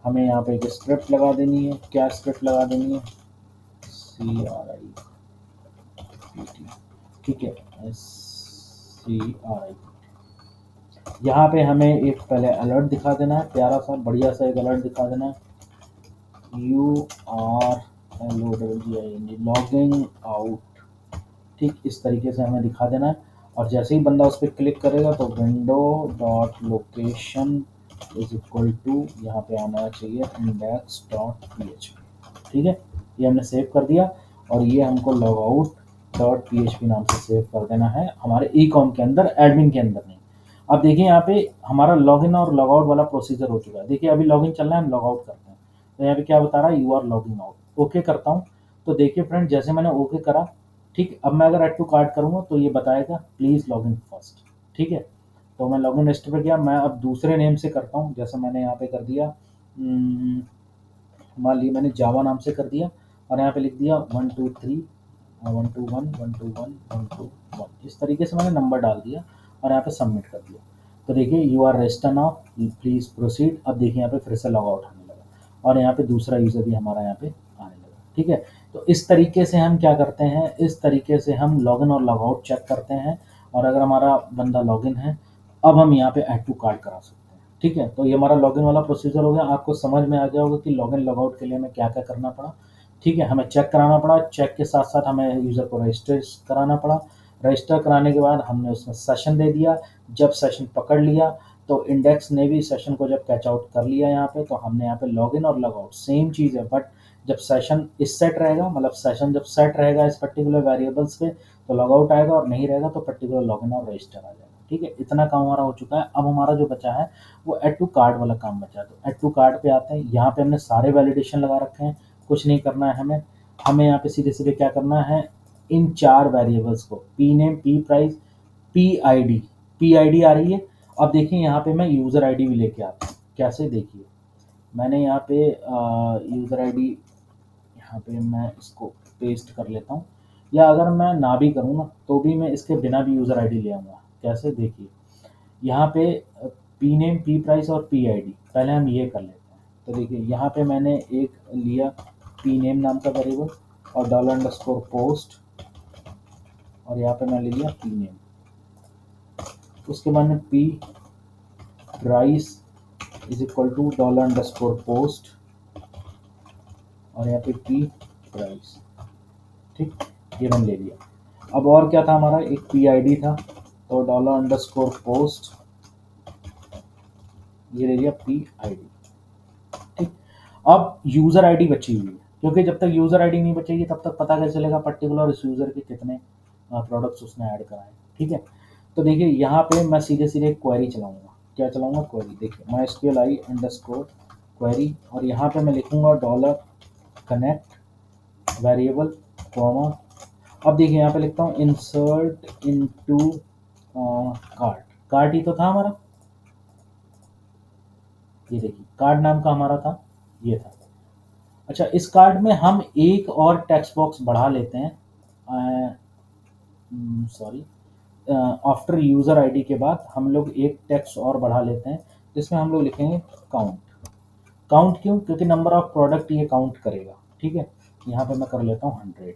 हमें यहाँ पे एक स्क्रिप्ट लगा देनी है, क्या स्क्रिप्ट लगा देनी है, CRIPT। ठीक है, CRIPT, यहाँ पे हमें एक पहले अलर्ट दिखा देना है, प्यारा सा बढ़िया सा एक अलर्ट दिखा देना है, URLOGING लॉगिंग आउट। ठीक, इस तरीके से हमें दिखा देना है, और जैसे ही बंदा उस पर क्लिक करेगा तो window dot location is equal to यहाँ पे आना चाहिए index.php। ठीक है, ये हमने सेव कर दिया और ये हमको लॉग आउट .php नाम से सेव कर देना है हमारे ecom के अंदर, एडमिन के अंदर नहीं। अब देखिए यहाँ पे हमारा लॉगिन और लॉगआउट वाला प्रोसीजर हो चुका है। देखिए अभी लॉगिन चल रहा है, हम लॉगआउट करते हैं तो यहाँ पे क्या बता रहा है, you are logging out. Okay करता हूँ तो देखिए फ्रेंड, जैसे मैंने ओके करा, ठीक, अब मैं अगर ऐड टू कार्ट करूँगा तो ये बताएगा प्लीज़ लॉगिन फर्स्ट। ठीक है, तो मैं लॉगिन रजिस्टर पे गया, मैं अब दूसरे नेम से करता हूँ, जैसे मैंने यहाँ पे कर दिया, मान लीजिए मैंने जावा नाम से कर दिया और यहाँ पे लिख दिया 123 121 121 121, इस तरीके से मैंने नंबर डाल दिया और यहाँ पे सबमिट कर दिया। तो देखिए you are register now, please proceed. अब देखिए यहाँ पे फिर से लॉग आउट आने लगा और यहाँ पे दूसरा यूज़र भी हमारा यहाँ पे आने लगा। ठीक है, तो इस तरीके से हम क्या करते हैं, इस तरीके से हम लॉगिन और लॉग आउट चेक करते हैं। और अगर हमारा बंदा लॉगिन है, अब हम यहाँ पे ऐड टू कार्ट करा सकते हैं। ठीक है, तो ये हमारा लॉगिन वाला प्रोसीजर हो गया। आपको समझ में आ गया होगा कि लॉगिन लॉगआउट के लिए हमें क्या क्या करना पड़ा। ठीक है, हमें चेक कराना पड़ा, चेक के साथ साथ हमें यूज़र को रजिस्टर कराना पड़ा। रजिस्टर कराने के बाद हमने उसमें सेशन दे दिया। जब सेशन पकड़ लिया तो इंडेक्स ने भी सेशन को जब कैच आउट कर लिया यहाँ पे, तो हमने यहाँ पे लॉगिन और लॉगआउट सेम चीज़ है, बट जब सेशन इस सेट रहेगा, मतलब सेशन जब सेट रहेगा इस पर्टिकुलर वेरिएबल्स पे तो लॉगआउट आएगा, और नहीं रहेगा तो पर्टिकुलर लॉगिन और रजिस्टर आ जाएगा। ठीक है, इतना काम हमारा हो चुका है। अब हमारा जो बचा है वो ऐड टू कार्ट वाला काम बचा है। तो ऐड टू कार्ट पे आते हैं, यहाँ पे हमने सारे वैलिडेशन लगा रखे हैं, कुछ नहीं करना है हमें। हमें यहाँ पे सीधे सीधे क्या करना है, इन 4 वेरिएबल्स को P name, P price, P ID आ रही है। अब देखिए यहाँ पे मैं यूज़र आईडी भी लेके आता हूँ। कैसे, देखिए मैंने यहाँ पे यूज़र आईडी यहाँ पे मैं इसको पेस्ट कर लेता हूँ, या अगर मैं ना भी करूँ ना तो भी मैं इसके बिना भी यूज़र आईडी ले आऊँगा। कैसे, देखिए यहाँ पे पी नेम, पी प्राइस और पी आईडी, पहले हम ये कर लेते हैं। तो देखिए यहाँ पे मैंने एक लिया पी नेम नाम का वेरिएबल और $_पोस्ट, और यहाँ पे मैं ले लिया पी नेम। उसके बाद में P price is equal to $_पोस्ट और यहाँ पे पी प्राइस। ठीक, ये मैंने ले लिया। अब और क्या था हमारा, एक पी आईडी था, तो $_पोस्ट, ये ले लिया पी आईडी। ठीक, अब यूज़र आईडी बची हुई है, क्योंकि जब तक यूज़र आईडी नहीं बचेगी तब तक पता कैसे चलेगा पर्टिकुलर इस यूज़र के कितने प्रोडक्ट्स उसने ऐड कराए। ठीक है, तो देखिए यहाँ पे मैं सीधे सीधे क्वेरी चलाऊंगा। क्या चलाऊंगा, क्वेरी। देखिए MySQLi_ क्वेरी, और यहाँ पे मैं लिखूंगा $connect वेरिएबल कॉमा। अब देखिए यहाँ पे लिखता हूँ इंसर्ट इनटू कार्ट। कार्ट ही तो था हमारा, ये देखिए कार्ड नाम का हमारा था, ये था। अच्छा, इस कार्ड में हम एक और टेक्स्ट बॉक्स बढ़ा लेते हैं, सॉरी, आफ्टर यूज़र आईडी के बाद हम लोग एक टेक्स्ट और बढ़ा लेते हैं, जिसमें हम लोग लिखेंगे काउंट। काउंट क्यों, क्योंकि नंबर ऑफ प्रोडक्ट ये काउंट करेगा। ठीक है, यहाँ पे मैं कर लेता हूँ 100।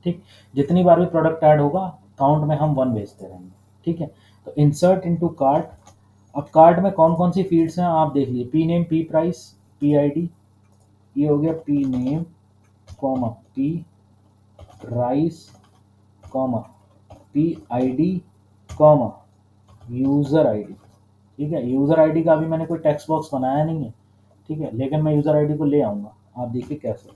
ठीक, जितनी बार भी प्रोडक्ट ऐड होगा काउंट में हम 1 भेजते रहेंगे। ठीक है, तो इंसर्ट इनटू कार्ट। अब कार्ट में कौन कौन सी फील्ड्स हैं आप देख लीजिए, P name, P price, P ID, ये हो गया P name comma P price comma P ID comma user ID. ठीक है, यूज़र आईडी का अभी मैंने कोई टेक्स्ट बॉक्स बनाया नहीं है। ठीक है, लेकिन मैं यूज़र आईडी को ले आऊँगा, आप देखिए कैसे,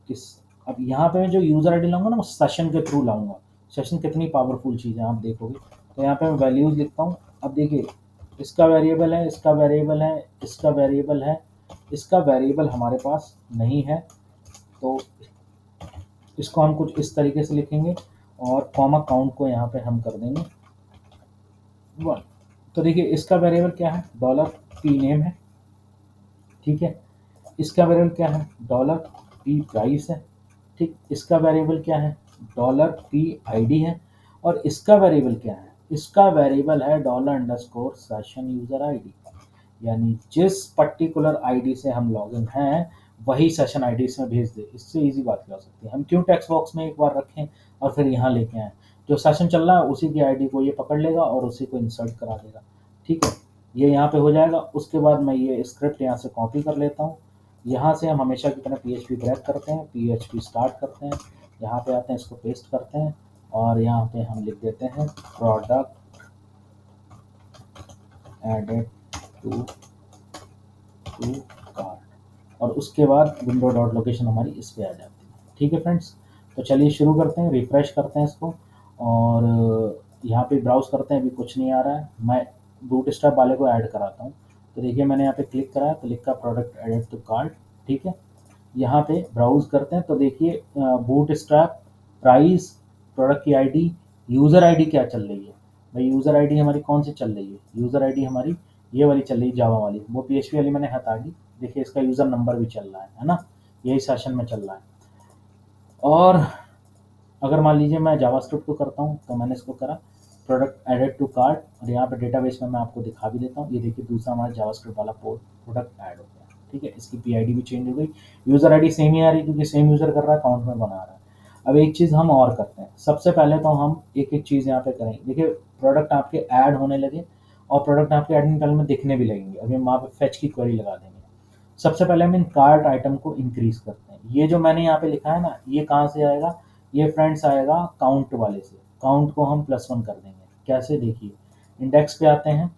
किस, अब यहाँ पे मैं जो यूज़र आईडी लाऊंगा ना वो सेशन के थ्रू लाऊंगा। सेशन कितनी पावरफुल चीज़ है आप देखोगे। तो यहाँ पे मैं वैल्यूज़ लिखता हूँ। अब देखिए इसका वेरिएबल है, इसका वेरिएबल है, इसका वेरिएबल है, इसका वेरिएबल हमारे पास नहीं है, तो इसको हम कुछ इस तरीके से लिखेंगे और कॉमा काउंट को यहाँ पे हम कर देंगे 1। तो देखिए इसका वेरिएबल क्या है, $p नेम है। ठीक है, इसका वेरिएबल क्या है, $p प्राइस है। ठीक, इसका वेरिएबल क्या है, $p आईडी है। और इसका वेरिएबल क्या है, इसका वेरिएबल है $_session यूज़र आईडी, यानी जिस पर्टिकुलर आईडी से हम लॉगिन हैं वही सेशन आईडी इसमें भेज दे। इससे इजी बात क्या हो सकती है, हम क्यों टेक्स्ट बॉक्स में एक बार रखें और फिर यहाँ लेके आएँ। जो सेशन चल रहा है उसी की आईडी को ये पकड़ लेगा और उसी को इंसर्ट करा देगा। ठीक है, ये यहाँ पे हो जाएगा। उसके बाद मैं ये स्क्रिप्ट यहाँ से कॉपी कर लेता हूँ। यहाँ से हम हमेशा की तरह PHP ब्रेक करते हैं, PHP स्टार्ट करते हैं, यहाँ पे आते हैं, इसको पेस्ट करते हैं और यहाँ पे हम लिख देते हैं प्रोडक्ट एडेड टू कार्ट, और उसके बाद विंडो डॉट लोकेशन हमारी इस पे आ जाती है। ठीक है फ्रेंड्स, तो चलिए शुरू करते हैं, रिफ्रेश करते हैं इसको और यहाँ पे ब्राउज करते हैं। अभी कुछ नहीं आ रहा है, मैं बूटस्ट्रैप वाले को ऐड कराता हूँ। तो देखिए मैंने यहाँ पे क्लिक करा तो लिखा प्रोडक्ट एडेड टू कार्ट। ठीक है, यहाँ पे ब्राउज करते हैं तो देखिए बूटस्ट्रैप, प्राइस, प्रोडक्ट की आईडी, यूज़र आईडी क्या चल रही है भाई। यूज़र आईडी हमारी कौन सी चल रही है, यूज़र आईडी हमारी ये वाली चल रही है, जावा वाली। वो पीएचपी वाली मैंने हटा दी। देखिए इसका यूज़र नंबर भी चल रहा है ना, यही सेशन में चल रहा है। और अगर मान लीजिए मैं जावास्क्रिप्ट को करता हूँ तो मैंने इसको करा प्रोडक्ट एडेड टू कार्ट, और यहाँ पे डेटाबेस में मैं आपको दिखा भी देता हूँ। ये देखिए दूसरा हमारा जावास्क्रिप्ट वाला प्रोडक्ट ऐड हो गया। ठीक है, इसकी पीआईडी भी चेंज हो गई, यूज़र आईडी सेम ही आ रही क्योंकि सेम यूज़र कर रहा है, अकाउंट में बना रहा है। अब एक चीज़ हम और करते हैं, सबसे पहले तो हम एक एक चीज़ यहाँ पे करेंगे। देखिए प्रोडक्ट आपके ऐड होने लगे और प्रोडक्ट आपके एडमिन पैनल में दिखने भी लगेंगे। अभी हम वहाँ पे फेच की क्वेरी लगा देंगे। सबसे पहले हम इन कार्ट आइटम को इंक्रीज करते हैं। ये जो मैंने यहाँ पे लिखा है ना, ये कहाँ से आएगा, ये फ्रेंड्स आएगा काउंट वाले से। काउंट को हम +1 कर देंगे। कैसे, देखिए इंडेक्स पे आते हैं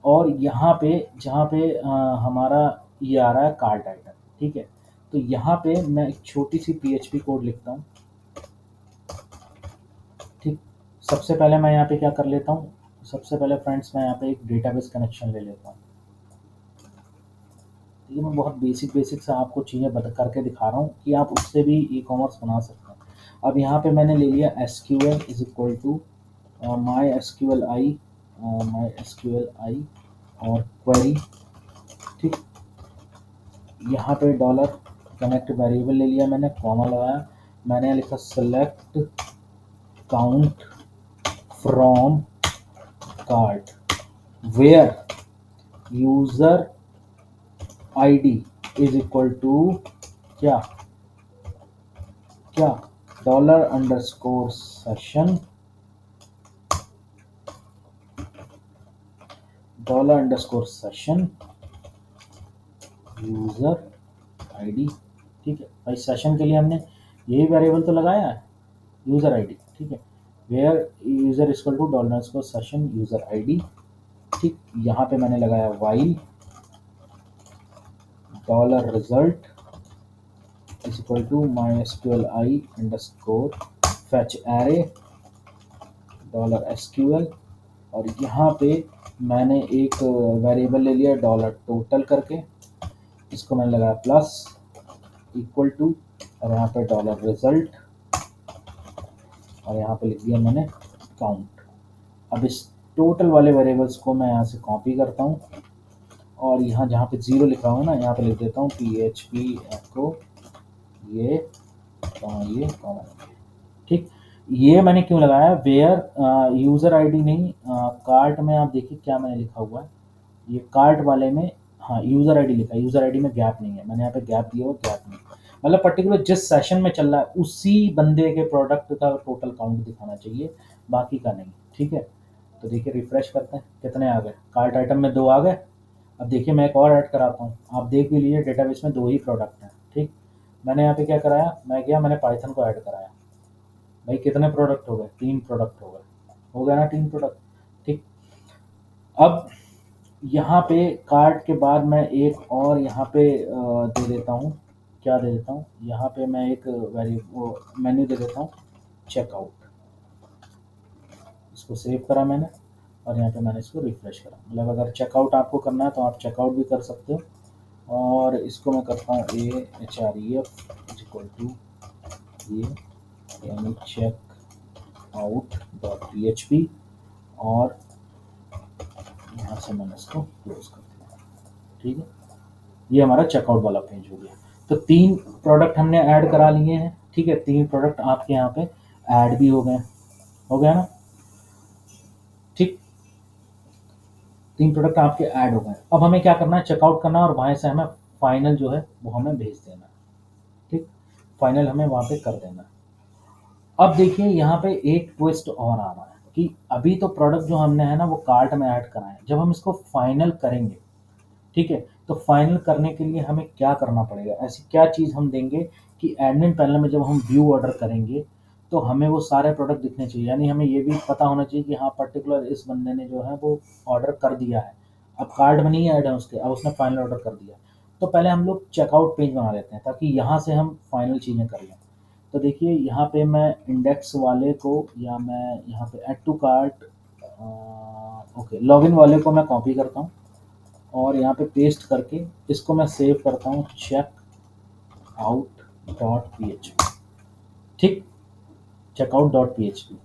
और यहाँ पे जहाँ पे हमारा ये आ रहा है कार्ट आइटम। ठीक है, तो यहाँ पे मैं एक छोटी सी पीएचपी कोड लिखता हूँ। ठीक, सबसे पहले मैं यहाँ पे क्या कर लेता हूँ, सबसे पहले फ्रेंड्स मैं यहाँ पे एक डेटाबेस कनेक्शन ले लेता हूँ। ये मैं बहुत बेसिक से आपको चीज़ें बता करके दिखा रहा हूँ कि आप उससे भी ई कॉमर्स बना सकते हैं। अब यहाँ पे मैंने ले लिया SQL is equal to my S Q L I और क्वेरी। ठीक, यहाँ पे डॉलर कनेक्ट वेरिएबल ले लिया मैंने, कॉमा लगाया, मैंने लिखा select count from cart where user ID is equal to क्या क्या $_ सेशन यूज़र आईडी। ठीक है भाई, सेशन के लिए हमने यही वेरिएबल तो लगाया है, यूज़र आईडी। ठीक है, where user equal to $_ session user ID. ठीक, यहाँ पे मैंने लगाया while $result is equal to mysqli underscore fetch array $SQL। और यहाँ पे मैंने एक वेरिएबल ले लिया $total करके, इसको मैंने लगाया प्लस इक्वल टू, और यहाँ पे $result, और यहाँ पे लिख दिया मैंने काउंट। अब इस टोटल वाले वेरिएबल्स को मैं यहाँ से कॉपी करता हूँ और यहाँ जहाँ पे 0 लिखा हुआ है ना, यहाँ पे लिख देता हूँ PHP echo ये। ठीक, ये मैंने क्यों लगाया, वेयर यूज़र आईडी नहीं, कार्ट में आप देखिए क्या मैंने लिखा हुआ है, ये कार्ट वाले में हाँ यूज़र आईडी लिखा है, यूज़र आईडी में गैप नहीं है, मैंने यहाँ पे गैप दिया हुआ, गैप नहीं, मतलब पर्टिकुलर जिस सेशन में चल रहा है उसी बंदे के प्रोडक्ट का टोटल काउंट दिखाना चाहिए, बाकी का नहीं। ठीक है, तो देखिए रिफ्रेश करते हैं, कितने आ गए, कार्ट आइटम में 2 आ गए। अब देखिए मैं एक और ऐड कराता हूँ, आप देख भी लीजिए डेटाबेस में 2 ही प्रोडक्ट हैं। ठीक, मैंने यहाँ पे क्या कराया, मैंने पाइथन को ऐड कराया। भाई कितने प्रोडक्ट हो गए, 3 प्रोडक्ट हो गया ना, 3 प्रोडक्ट। ठीक, अब यहाँ पे कार्ट के बाद मैं एक और यहाँ पे दे देता हूँ, क्या दे देता हूँ, यहाँ पे मैं एक मेन्यू दे देता हूँ चेकआउट। इसको सेव करा मैंने और यहाँ पे मैंने इसको रिफ्रेश करा। मतलब अगर चेकआउट आपको करना है तो आप चेकआउट भी कर सकते हो। और इसको मैं करता हूँ AHREF इज इक्वल टू ये यानी checkout.php, और यहाँ से मैंने इसको क्लोज कर दिया। ठीक है, ये हमारा चेकआउट वाला पेज हो गया। तो 3 प्रोडक्ट हमने ऐड करा लिए हैं। ठीक है, 3 प्रोडक्ट आपके यहाँ पे ऐड भी हो गया ना। ठीक, 3 प्रोडक्ट आपके ऐड हो गए। अब हमें क्या करना है, चेकआउट करना है और वहाँ से हमें फाइनल जो है वो हमें भेज देना है। ठीक, फाइनल हमें वहाँ पे कर देना है। अब देखिए यहाँ पे एक ट्विस्ट और आ रहा है कि अभी तो प्रोडक्ट जो हमने है ना वो कार्ट में ऐड करा है, जब हम इसको फाइनल करेंगे, ठीक है, तो फाइनल करने के लिए हमें क्या करना पड़ेगा, ऐसी क्या चीज़ हम देंगे कि एडमिन पैनल में जब हम व्यू ऑर्डर करेंगे तो हमें वो सारे प्रोडक्ट दिखने चाहिए। यानी हमें ये भी पता होना चाहिए कि हाँ पर्टिकुलर इस बंदे ने जो है वो ऑर्डर कर दिया है, अब कार्ड में नहीं ऐड है उसके, अब उसने फाइनल ऑर्डर कर दिया। तो पहले हम लोग चेकआउट पेज बना लेते हैं ताकि यहाँ से हम फाइनल चीज़ें कर लें। तो देखिए यहाँ पे मैं इंडेक्स वाले को, या मैं यहाँ पे add to cart, okay, login वाले को मैं कॉपी करता हूँ और यहाँ पे पेस्ट करके इसको मैं सेव करता हूँ check out dot P H P. ठीक, checkout dot P H P.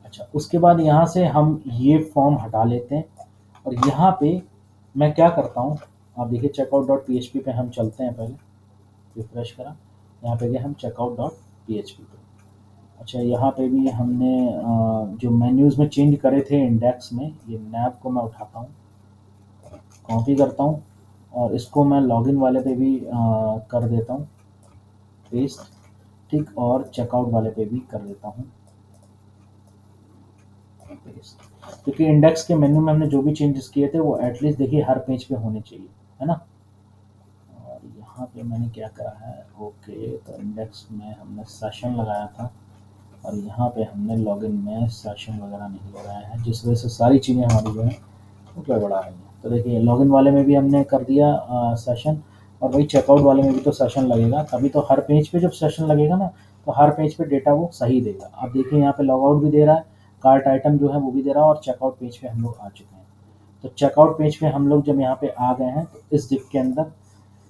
अच्छा, उसके बाद यहाँ से हम ये फॉर्म हटा लेते हैं और यहाँ पे मैं क्या करता हूँ, आप देखिए checkout dot P H P पे हम चलते हैं, पहले रिफ्रेश करा, यहाँ पे गए हम checkout dot P H P पे। अच्छा, यहाँ पे भी हमने जो मेन्यूज़ में चेंज करे थे इंडेक्स में, ये नैब को मैं उठाता हूँ, कॉपी करता हूँ और इसको मैं लॉगिन वाले पे भी कर देता हूँ पेस्ट। ठीक, और चेकआउट वाले पे भी कर देता हूँ पेस्ट, क्योंकि इंडेक्स के मेन्यू में हमने जो भी चेंजेस किए थे वो एटलीस्ट देखिए हर पेज पे होने चाहिए, है ना। और यहाँ पे मैंने क्या करा है, ओके, तो इंडेक्स में हमने सेशन लगाया था और यहाँ पे हमने लॉगिन में सेशन वगैरह नहीं लगाया है, जिस वजह से सारी चीज़ें हमारी जो है वो गड़बड़ा रही हैं। तो देखिए लॉगिन वाले में भी हमने कर दिया सेशन, और वही चेकआउट वाले में भी तो सेशन लगेगा, तभी तो हर पेज पे जब सेशन लगेगा ना तो हर पेज पे डेटा वो सही देगा। आप देखिए यहाँ पे लॉग आउट भी दे रहा है, कार्ट आइटम जो है वो भी दे रहा है, और चेकआउट पेज पे हम लोग आ चुके हैं। तो चेकआउट पेज पे हम लोग जब यहाँ पे आ गए हैं तो इस डिप के अंदर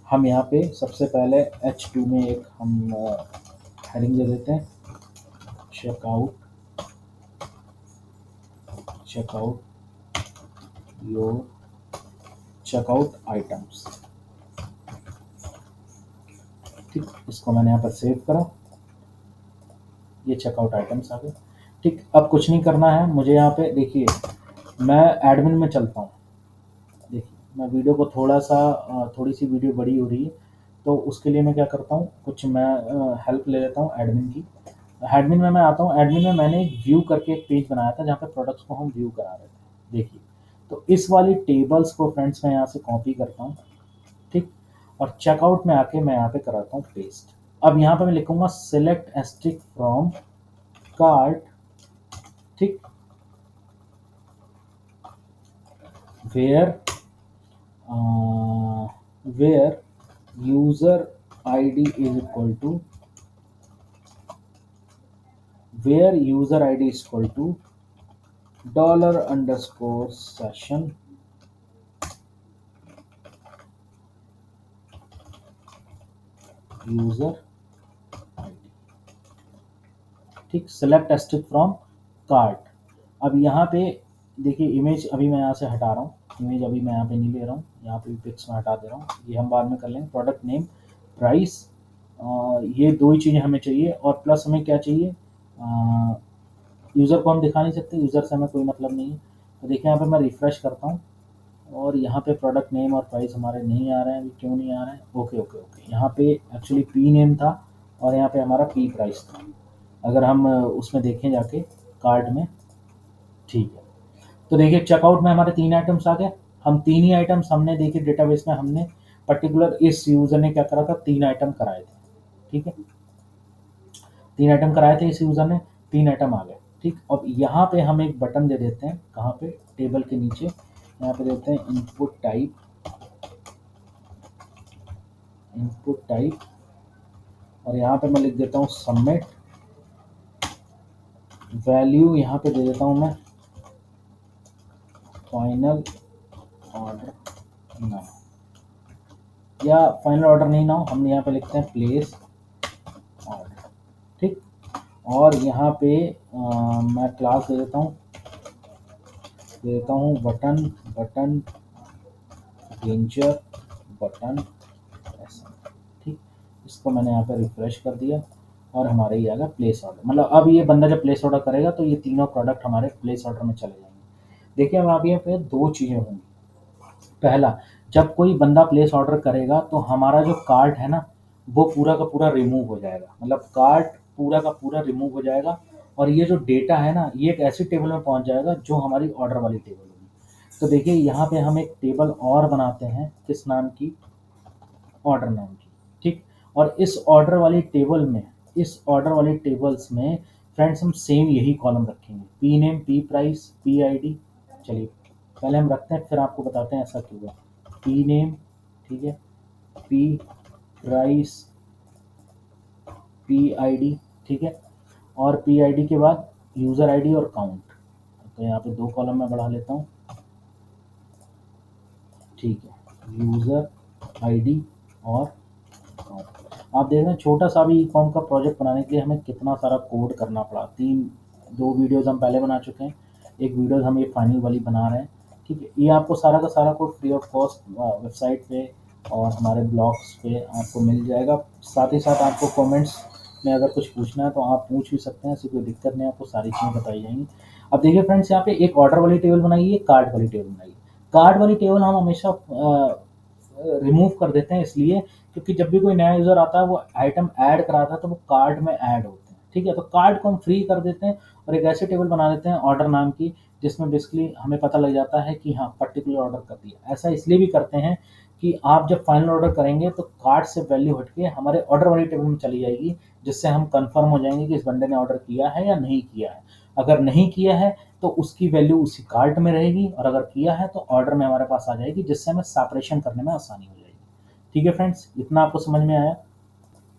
हम यहाँ पे सबसे पहले H2 में एक हम हेडिंग दे देते हैं, चेकआउट योर चेकआउट आइटम्स। ठीक, इसको मैंने यहाँ पर सेव करा, ये चेकआउट आइटम्स आ गए। ठीक, अब कुछ नहीं करना है मुझे, यहाँ पे देखिए मैं एडमिन में चलता हूँ। देखिए मैं वीडियो को थोड़ा सा थोड़ी सी वीडियो बड़ी हो रही है, तो उसके लिए मैं क्या करता हूँ, कुछ मैं हेल्प ले लेता हूँ एडमिन की। एडमिन में मैं आता हूँ, एडमिन में मैंने एक व्यू करके एक पेज बनाया था जहाँ पे प्रोडक्ट्स को हम व्यू करा रहे थे। देखिए, तो इस वाली टेबल्स को फ्रेंड्स मैं यहाँ से कॉपी करता हूँ। ठीक, और चेकआउट में आके मैं यहाँ पे कराता हूँ पेस्ट। अब यहाँ पे मैं लिखूंगा सिलेक्ट एस्ट्रिक फ्रॉम कार्ट। ठीक, where where user id is equal to where user id is equal to $_ session user id। ठीक, सेलेक्ट एस्ट्रिक फ्रॉम कार्ट। अब यहाँ पे देखिए इमेज अभी मैं यहाँ से हटा रहा हूँ, इमेज अभी मैं यहाँ पे नहीं ले रहा हूँ, यहाँ पे भी पिक्स में हटा दे रहा हूँ, ये हम बाद में कर लेंगे। प्रोडक्ट नेम, प्राइस, ये दो ही चीज़ें हमें चाहिए, और प्लस हमें क्या चाहिए, यूज़र को हम दिखा नहीं सकते, यूज़र से हमें कोई मतलब नहीं है। तो देखिए यहाँ पे मैं रिफ़्रेश करता हूँ और यहाँ पे प्रोडक्ट नेम और प्राइस हमारे नहीं आ रहे हैं, अभी क्यों नहीं आ रहे हैं, ओके ओके ओके, यहाँ पे एक्चुअली पी नेम था और यहाँ पे हमारा पी प्राइस था, अगर हम उसमें देखें जाके कार्ड में। ठीक है, तो देखिए चेकआउट में हमारे 3 आइटम्स आ गए, हम 3 ही आइटम्स हमने देखिए डेटाबेस में हमने पर्टिकुलर इस यूज़र ने क्या करा था, 3 आइटम कराए थे। ठीक है, 3 आइटम कराए थे इस यूज़र ने, 3 आइटम आ गए। ठीक, अब यहाँ पे हम एक बटन दे देते हैं, कहाँ पे, टेबल के नीचे, यहाँ पे देते हैं इनपुट टाइप, और यहाँ पे मैं लिख देता हूँ सबमिट। वैल्यू यहाँ पे दे देता हूँ मैं फाइनल ऑर्डर नाउ, या फाइनल ऑर्डर नहीं नाउ, हम यहाँ पे लिखते हैं प्लेस ऑर्डर। ठीक, और यहाँ पे मैं क्लास दे देता हूँ बटन रेंजर बटन ऐसा। ठीक, इसको मैंने यहाँ पे रिफ्रेश कर दिया और हमारे ये आ गया प्लेस ऑर्डर। मतलब अब ये बंदा जब प्लेस ऑर्डर करेगा तो ये तीनों प्रोडक्ट हमारे प्लेस ऑर्डर में चले जाएंगे। देखिए अब आप यहाँ पे दो चीज़ें होंगी। पहला, जब कोई बंदा प्लेस ऑर्डर करेगा तो हमारा जो कार्ट है ना वो पूरा का पूरा रिमूव हो जाएगा, मतलब कार्ट पूरा का पूरा रिमूव हो जाएगा, और ये जो डेटा है ना ये एक ऐसी टेबल में पहुंच जाएगा जो हमारी ऑर्डर वाली टेबल होगी। तो देखिए यहाँ पे हम एक टेबल और बनाते हैं, किस नाम की, ऑर्डर नाम की। ठीक, और इस ऑर्डर वाली टेबल्स में फ्रेंड्स हम सेम यही कॉलम रखेंगे, P name, P price, P ID. चलिए पहले हम रखते हैं फिर आपको बताते हैं ऐसा क्यों है। पी नेम, ठीक है, पी प्राइस, PID, ठीक है, और PID के बाद यूज़र ID और काउंट। तो यहाँ पे 2 कॉलम मैं बढ़ा लेता हूँ, ठीक है, यूज़र ID और काउंट। आप देख रहे हैं छोटा सा भी ई-कॉम का प्रोजेक्ट बनाने के लिए हमें कितना सारा कोड करना पड़ा। 2 वीडियोज़ हम पहले बना चुके हैं, एक वीडियोज़ हम ये फाइनल वाली बना रहे हैं, ठीक है। ये आपको सारा का सारा code free of cost website पे और हमारे ब्लॉग्स पे आपको मिल जाएगा। साथ ही साथ आपको कमेंट्स में अगर कुछ पूछना है तो आप पूछ भी सकते हैं, ऐसी कोई दिक्कत नहीं, आपको सारी चीज़ें बताई जाएंगी। अब देखिए फ्रेंड्स, यहाँ पे एक ऑर्डर वाली टेबल बनाइए, कार्ड वाली टेबल बनाइए। कार्ड वाली टेबल हम हमेशा रिमूव कर देते हैं, इसलिए क्योंकि जब भी कोई नया यूज़र आता है वो आइटम ऐड कराता है तो वो कार्ड में ऐड होते हैं, ठीक है। तो कार्ड को हम फ्री कर देते हैं और एक ऐसी टेबल बना देते हैं ऑर्डर नाम की, जिसमें बेसिकली हमें पता लग जाता है कि हाँ पर्टिकुलर ऑर्डर कर दिया। ऐसा इसलिए भी करते हैं कि आप जब फाइनल ऑर्डर करेंगे तो कार्ड से वैल्यू हट के हमारे ऑर्डर वाली टेबल में चली जाएगी, जिससे हम कंफर्म हो जाएंगे कि इस बंदे ने ऑर्डर किया है या नहीं किया है। अगर नहीं किया है तो उसकी वैल्यू उसी कार्ट में रहेगी, और अगर किया है तो ऑर्डर में हमारे पास आ जाएगी, जिससे हमें सेपरेशन करने में आसानी हो जाएगी। ठीक है फ्रेंड्स, इतना आपको समझ में आया?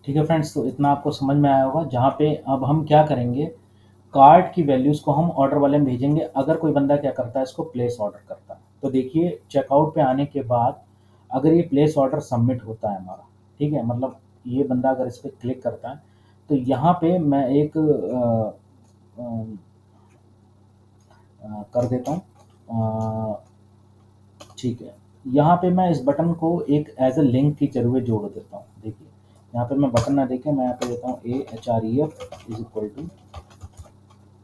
ठीक है फ्रेंड्स, तो इतना आपको समझ में आया होगा। जहाँ पे अब हम क्या करेंगे, कार्ड की वैल्यूज़ को हम ऑर्डर वाले में भेजेंगे। अगर कोई बंदा क्या करता है, इसको प्लेस ऑर्डर करता है, तो देखिए चेकआउट पे आने के बाद अगर ये प्लेस ऑर्डर सबमिट होता है हमारा, ठीक है, मतलब ये बंदा अगर इस पर क्लिक करता है तो यहाँ पे मैं एक कर देता हूँ, ठीक है। यहाँ पे मैं इस बटन को एक एज ए लिंक के जरिए जोड़ देता हूँ। देखिए यहाँ पे मैं बटन ना देके मैं यहाँ पे देता हूँ AHREF इज इक्वल टू,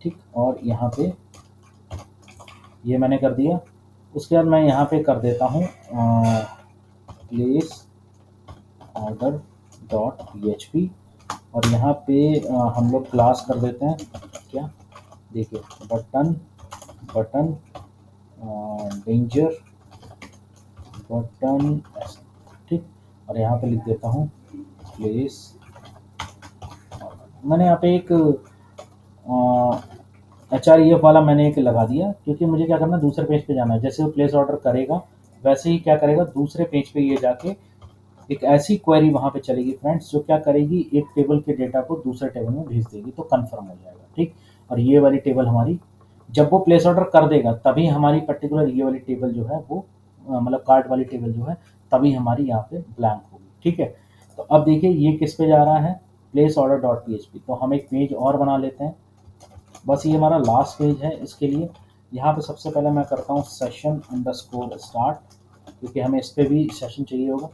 ठीक, और यहाँ पे ये मैंने कर दिया। उसके बाद मैं यहाँ पे कर देता हूँ प्लेस ऑर्डर डॉट PHP, और यहाँ पे हम लोग क्लास कर देते हैं क्या, देखिए बटन डेंजर बटन, ठीक, और यहाँ पे लिख देता हूँ प्लेस। मैंने यहाँ पे एक HREF वाला मैंने एक लगा दिया, क्योंकि मुझे क्या करना है, दूसरे पेज पे जाना है। जैसे वो प्लेस ऑर्डर करेगा वैसे ही क्या करेगा, दूसरे पेज पे ये जाके एक ऐसी क्वेरी वहाँ पे चलेगी फ्रेंड्स, जो क्या करेगी, एक टेबल के डेटा को दूसरे टेबल में भेज देगी, तो कंफर्म हो जाएगा, ठीक। और ये वाली टेबल हमारी जब वो प्लेस ऑर्डर कर देगा तभी हमारी पर्टिकुलर ये वाली टेबल जो है वो मतलब कार्ड वाली टेबल जो है तभी हमारी यहाँ पे ब्लैंक होगी, ठीक है। तो अब देखिए ये किस पे जा रहा है, प्लेस ऑर्डर डॉट PHP। तो हम एक पेज और बना लेते हैं, बस ये हमारा लास्ट पेज है। इसके लिए यहाँ पे सबसे पहले मैं करता हूँ सेशन अंडरस्कोर स्टार्ट, क्योंकि हमें इस पर भी सेशन चाहिए होगा,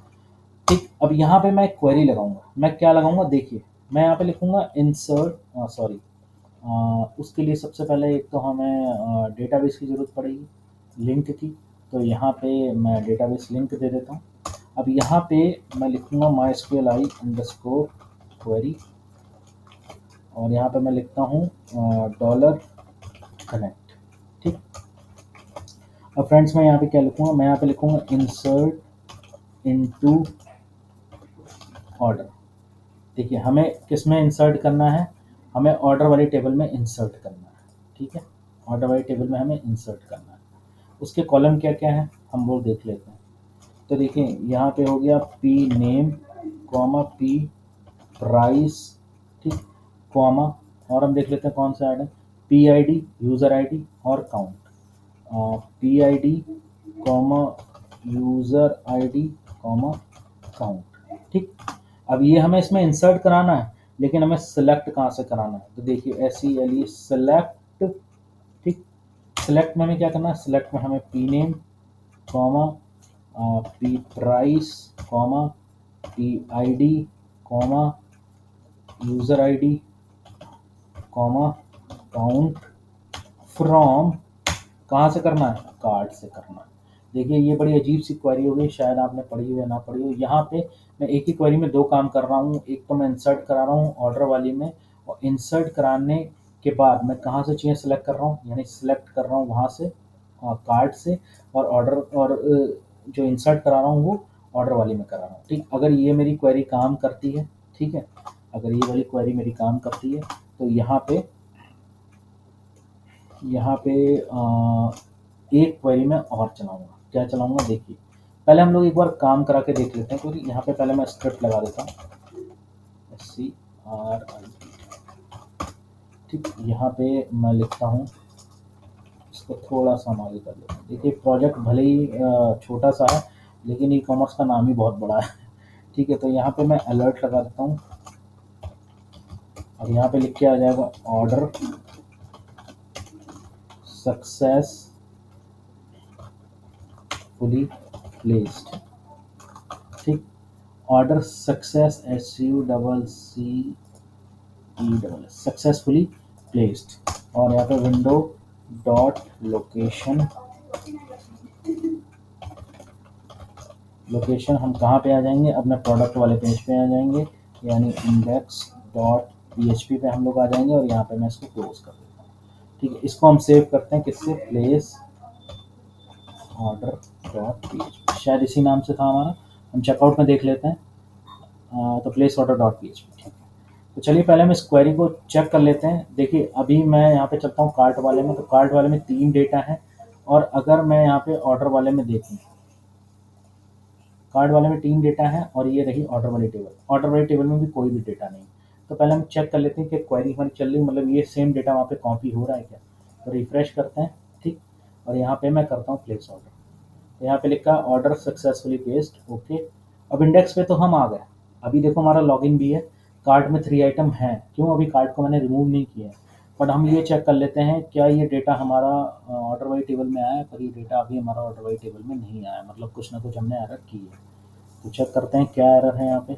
ठीक। अब यहाँ पे मैं एक क्वेरी लगाऊंगा। मैं क्या लगाऊंगा, देखिए मैं यहाँ पे लिखूंगा इंसर्ट, सॉरी, उसके लिए सबसे पहले एक तो हमें डेटाबेस की ज़रूरत पड़ेगी, लिंक की। तो यहाँ पे मैं डेटाबेस लिंक दे देता हूँ। अब यहाँ पे मैं लिखूंगा MySQLi अंडरस्कोर क्वेरी, और यहाँ पे मैं लिखता हूँ $कनेक्ट, ठीक। अब फ्रेंड्स मैं यहाँ पे क्या लिखूंगा, मैं यहाँ पे लिखूंगा इंसर्ट इनटू ऑर्डर। देखिए हमें किस में इंसर्ट करना है, हमें ऑर्डर वाली टेबल में इंसर्ट करना है, ठीक है, ऑर्डर वाली टेबल में हमें इंसर्ट करना है। उसके कॉलम क्या क्या है हम वो देख लेते हैं। तो देखिए यहाँ पे हो गया P name comma P price, ठीक, कॉमा, और हम देख लेते हैं कौन सा ऐड है, PID यूज़र ID और count, PID comma user ID comma count, ठीक। अब ये हमें इसमें इंसर्ट कराना है, लेकिन हमें सेलेक्ट कहाँ से कराना है, तो देखिए SELE सेलेक्ट, ठीक। सेलेक्ट में हमें क्या करना है, सेलेक्ट में हमें P name comma P price comma PID comma user ID comma count from, कहाँ से करना है, कार्ड से करना है। देखिए ये बड़ी अजीब सी क्वेरी हो गई, शायद आपने पढ़ी हो या ना पढ़ी हो। यहाँ पे मैं एक ही क्वेरी में 2 काम कर रहा हूँ, एक तो मैं इंसर्ट करा रहा हूँ ऑर्डर वाली में, और इंसर्ट कराने के बाद मैं कहाँ से चीज़ें सेलेक्ट कर रहा हूँ, यानी सेलेक्ट कर रहा हूँ वहाँ से कार्ड से, और ऑर्डर और जो इंसर्ट करा रहा हूँ वो ऑर्डर वाली में करा रहा हूँ, ठीक। अगर ये मेरी क्वेरी काम करती है, ठीक है, अगर ये वाली क्वेरी मेरी काम करती है तो यहाँ पे एक क्वेरी में और चलाऊंगा। क्या चलाऊंगा, देखिए पहले हम लोग एक बार काम करा के देख लेते हैं, क्योंकि यहाँ पे पहले मैं स्क्रिप्ट लगा देता हूँ, SCRIPT RIP। ठीक, यहाँ पे मैं लिखता हूँ, इसको थोड़ा सा हम आगे कर लेते हैं। देखिए प्रोजेक्ट भले ही छोटा सा है, लेकिन ई कॉमर्स का नाम ही बहुत बड़ा है। ठीक है, तो यहाँ पे मैं अलर्ट लगा देता हूँ और यहाँ पे लिख के आ जाएगा ऑर्डर सक्सेसफुली प्लेस्ड। ठीक, ऑर्डर सक्सेस सक्सेसफुली प्लेस्ड। और यहाँ पे विंडो डॉट लोकेशन हम कहाँ पे आ जाएंगे, अपने प्रोडक्ट वाले पेज पे आ जाएंगे, यानी इंडेक्स डॉट PHP पे हम लोग आ जाएंगे और यहाँ पे मैं इसको क्लोज कर देता हूँ। ठीक है, इसको हम सेव करते हैं किससे, प्लेस ऑर्डर डॉट PHP, शायद इसी नाम से था हमारा, हम चेकआउट में देख लेते हैं। तो प्लेस ऑर्डर डॉट PHP। ठीक है, तो चलिए पहले हम इस क्वेरी को चेक कर लेते हैं। देखिए अभी मैं यहाँ पे चलता हूँ कार्ट वाले में, तो कार्ट वाले में 3 डेटा है, और अगर मैं यहाँ पे ऑर्डर वाले में देखूँ, कार्ड वाले में 3 डेटा है और ये रही ऑर्डर वाली टेबल। ऑर्डर वाली टेबल में भी कोई भी डेटा नहीं। तो पहले हम चेक कर लेते हैं कि क्वेरी हमारी चल रही, मतलब ये सेम डेटा वहाँ पे कॉपी हो रहा है क्या। तो रिफ्रेश करते हैं, ठीक, और यहाँ पे मैं करता हूँ प्लेस ऑर्डर। तो यहाँ पे लिखा ऑर्डर सक्सेसफुली प्लेस्ड, ओके। अब इंडेक्स पे तो हम आ गए। अभी देखो हमारा लॉगिन भी है, कार्ट में 3 आइटम हैं, क्यों, अभी कार्ट को मैंने रिमूव नहीं किया है। बट हम ये चेक कर लेते हैं क्या ये डेटा हमारा ऑर्डर वाली टेबल में आया है, पर ये डेटा अभी हमारा ऑर्डर वाली टेबल में नहीं आया, मतलब कुछ ना कुछ हमने एरर की है। तो चेक करते हैं क्या एरर है यहाँ पे।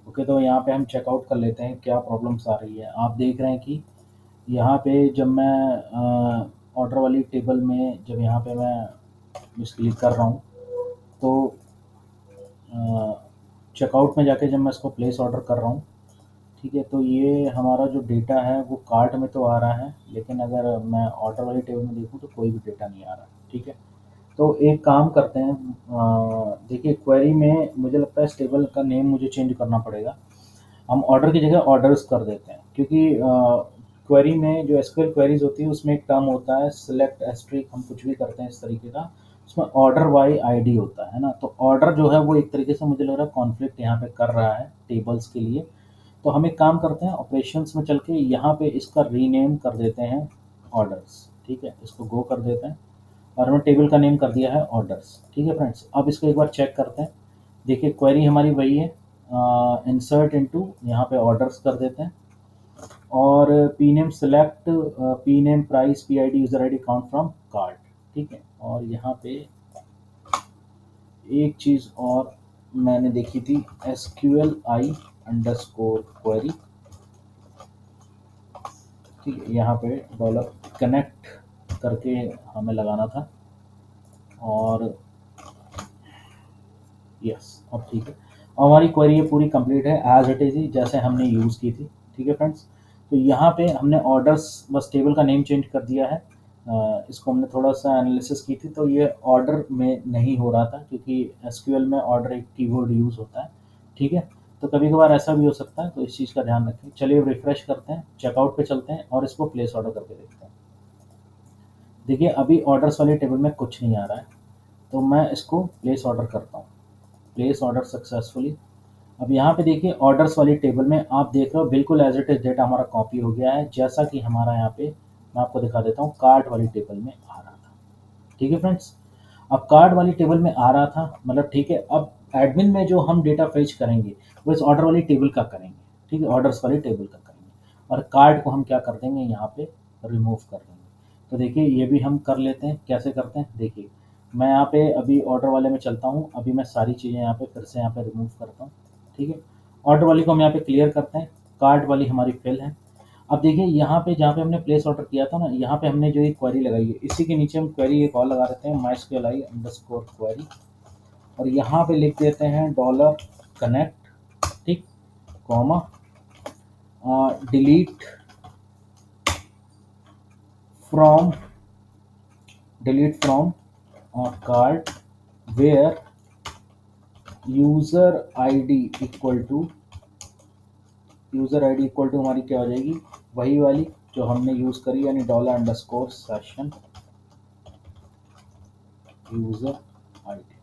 ओके, तो यहाँ पे हम चेकआउट कर लेते हैं क्या प्रॉब्लम्स आ रही है। आप देख रहे हैं कि यहाँ पे जब मैं ऑर्डर वाली टेबल में, जब यहाँ पे मैं इस क्लिक कर रहा हूँ, तो चेकआउट में जाके जब मैं इसको प्लेस ऑर्डर कर रहा हूँ, ठीक है, तो ये हमारा जो डेटा है वो कार्ट में तो आ रहा है, लेकिन अगर मैं ऑर्डर वाली टेबल में देखूँ तो कोई भी डेटा नहीं आ रहा है। ठीक है, तो एक काम करते हैं, देखिए क्वेरी में मुझे लगता है इस टेबल का नेम मुझे चेंज करना पड़ेगा। हम ऑर्डर की जगह ऑर्डर्स कर देते हैं, क्योंकि क्वेरी में जो एसक्यूएल क्वेरीज होती है उसमें एक टर्म होता है सिलेक्ट एस्ट्रिक, हम कुछ भी करते हैं इस तरीके का, उसमें ऑर्डर बाई आईडी होता है ना। तो ऑर्डर जो है वो एक तरीके से मुझे लग रहा है कॉन्फ्लिक्ट यहाँ पे कर रहा है टेबल्स के लिए। तो हम एक काम करते हैं, ऑपरेशंस में चल के यहाँ पे इसका रीनेम कर देते हैं ऑर्डर्स। ठीक है, इसको गो कर देते हैं और हमने टेबल का नेम कर दिया है ऑर्डर्स। ठीक है फ्रेंड्स, अब इसको एक बार चेक करते हैं। देखिए क्वेरी हमारी वही है, इंसर्ट इनटू, यहाँ पे ऑर्डर्स कर देते हैं और P name select, P name price PID user ID count from card. ठीक है, और यहाँ पे एक चीज़ और मैंने देखी थी, SQLi अंडरस्कोर क्वेरी। ठीक है, यहाँ पे डॉलर कनेक्ट करके हमें लगाना था, और यस अब ठीक है। अब हमारी क्वेरी ये पूरी कंप्लीट है एज इट इज़ ही, जैसे हमने यूज़ की थी। ठीक है फ्रेंड्स, तो यहाँ पे हमने ऑर्डर्स, बस टेबल का नेम चेंज कर दिया है। इसको हमने थोड़ा सा एनालिसिस की थी, तो ये ऑर्डर में नहीं हो रहा था, क्योंकि SQL में ऑर्डर एक कीवर्ड यूज़ होता है। ठीक है, तो कभी कभार ऐसा भी हो सकता है, तो इस चीज़ का ध्यान रखें। चलिए रिफ्रेश करते हैं, चेकआउट पे चलते हैं और इसको प्लेस ऑर्डर करके देखते हैं। देखिए अभी ऑर्डर्स वाली टेबल में कुछ नहीं आ रहा है, तो मैं इसको प्लेस ऑर्डर करता हूँ, प्लेस ऑर्डर सक्सेसफुली। अब यहाँ पे देखिए ऑर्डर्स वाली टेबल में आप देख रहे हो बिल्कुल एज इट इज डेटा हमारा कॉपी हो गया है, जैसा कि हमारा यहाँ पे मैं आपको दिखा देता हूँ कार्ट वाली टेबल में आ रहा था। ठीक है फ्रेंड्स, अब कार्ट वाली टेबल में आ रहा था, मतलब ठीक है। अब एडमिन में जो हम डेटा फेच करेंगे वो इस ऑर्डर वाली टेबल का करेंगे। ठीक है, ऑर्डर्स वाली टेबल का करेंगे, और कार्ट को हम क्या कर देंगे, यहाँ पे रिमूव कर देंगे। तो देखिए ये भी हम कर लेते हैं, कैसे करते हैं देखिए। मैं यहाँ पे अभी ऑर्डर वाले में चलता हूँ, अभी मैं सारी चीज़ें यहाँ पे फिर से यहाँ पे रिमूव करता हूँ। ठीक है, ऑर्डर वाली को हम यहाँ पे क्लियर करते हैं, कार्ट वाली हमारी फिल है। अब देखिए यहाँ पे जहाँ पे हमने प्लेस ऑर्डर किया था ना, यहाँ पे हमने जो एक क्वेरी लगाई है, इसी के नीचे हम क्वेरी एक और लगा देते हैं, MySQLi अंडरस्कोर क्वेरी, और यहाँ पे लिख देते हैं डॉलर कनेक्ट, ठीक, comma, delete from cart where user ID equal to हमारी क्या हो जाएगी, वही वाली जो हमने यूज करी, यानी dollar underscore session user ID.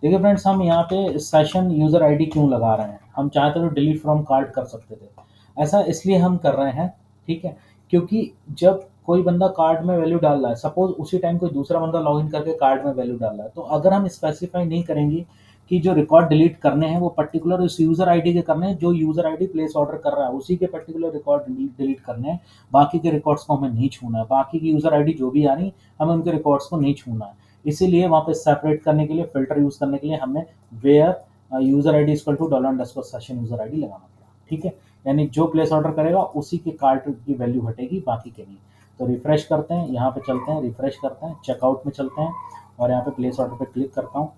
देखिए फ्रेंड्स, हम यहाँ पे सेशन यूज़र आईडी क्यों लगा रहे हैं, हम चाहते तो डिलीट फ्रॉम कार्ट कर सकते थे। ऐसा इसलिए हम कर रहे हैं, ठीक है, क्योंकि जब कोई बंदा कार्ड में वैल्यू डाल रहा है, सपोज उसी टाइम कोई दूसरा बंदा लॉगिन करके कार्ड में वैल्यू डाल रहा है, तो अगर हम स्पेसिफाई नहीं करेंगे कि जो रिकॉर्ड डिलीट करने हैं वो पर्टिकुलर उस यूज़र आईडी के करने हैं, जो यूज़र आईडी प्लेस ऑर्डर कर रहा है उसी के पर्टिकुलर रिकॉर्ड डिलीट करने हैं, बाकी के रिकॉर्ड्स को हमें नहीं छूना है, बाकी की यूज़र आईडी जो भी आ रही हमें उनके रिकॉर्ड्स को नहीं छूना है। इसीलिए वहाँ पे सेपरेट करने के लिए, फिल्टर यूज़ करने के लिए हमें where user ID equal to dollar underscore session user ID लगाना पड़ा, ठीक है। यानी जो प्लेस ऑर्डर करेगा उसी के कार्ट की वैल्यू हटेगी, बाकी के नहीं। तो रिफ्रेश करते हैं, यहाँ पे चलते हैं, रिफ्रेश करते हैं, चेकआउट में चलते हैं और यहाँ पे प्लेस ऑर्डर पे क्लिक करता हूँ,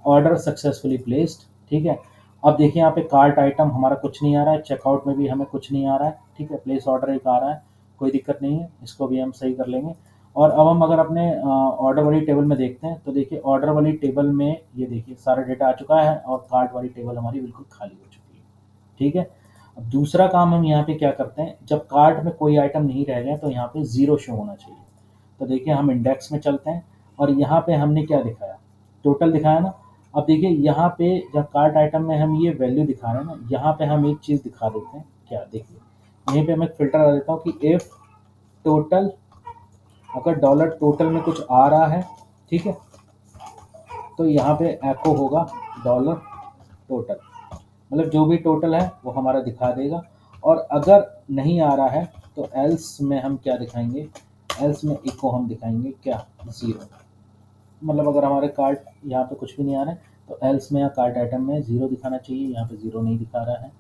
ऑर्डर सक्सेसफुली प्लेस्ड, ठीक है। अब देखिए यहाँ पे कार्ट आइटम हमारा कुछ नहीं आ रहा है, चेकआउट में भी हमें कुछ नहीं आ रहा है, ठीक है। प्लेस ऑर्डर एक आ रहा है, कोई दिक्कत नहीं है, इसको भी हम सही कर लेंगे। और अब हम अगर अपने ऑर्डर वाली टेबल में देखते हैं तो देखिए ऑर्डर वाली टेबल में ये देखिए सारा डेटा आ चुका है और कार्ट वाली टेबल हमारी बिल्कुल खाली हो चुकी है, ठीक है। अब दूसरा काम हम यहाँ पे क्या करते हैं, जब कार्ट में कोई आइटम नहीं रह गए तो यहाँ पे ज़ीरो शो होना चाहिए। तो देखिए हम इंडेक्स में चलते हैं और यहाँ पे हमने क्या दिखाया, टोटल दिखाया ना। अब देखिए यहाँ पे जब कार्ट आइटम में हम ये वैल्यू दिखा रहे हैं ना, यहाँ पे हम एक चीज़ दिखा देते हैं, क्या देखिए यहीं पे मैं एक फिल्टर लगा देता हूँ कि इफ टोटल, अगर डॉलर टोटल में कुछ आ रहा है, ठीक है, तो यहाँ पे एको होगा डॉलर टोटल, मतलब जो भी टोटल है वो हमारा दिखा देगा। और अगर नहीं आ रहा है तो एल्स में हम क्या दिखाएंगे, एल्स में इको हम दिखाएंगे क्या, ज़ीरो। मतलब अगर हमारे कार्ट यहाँ पे कुछ भी नहीं आ रहा है तो एल्स में या कार्ट आइटम में ज़ीरो दिखाना चाहिए, यहाँ पे ज़ीरो नहीं दिखा रहा है।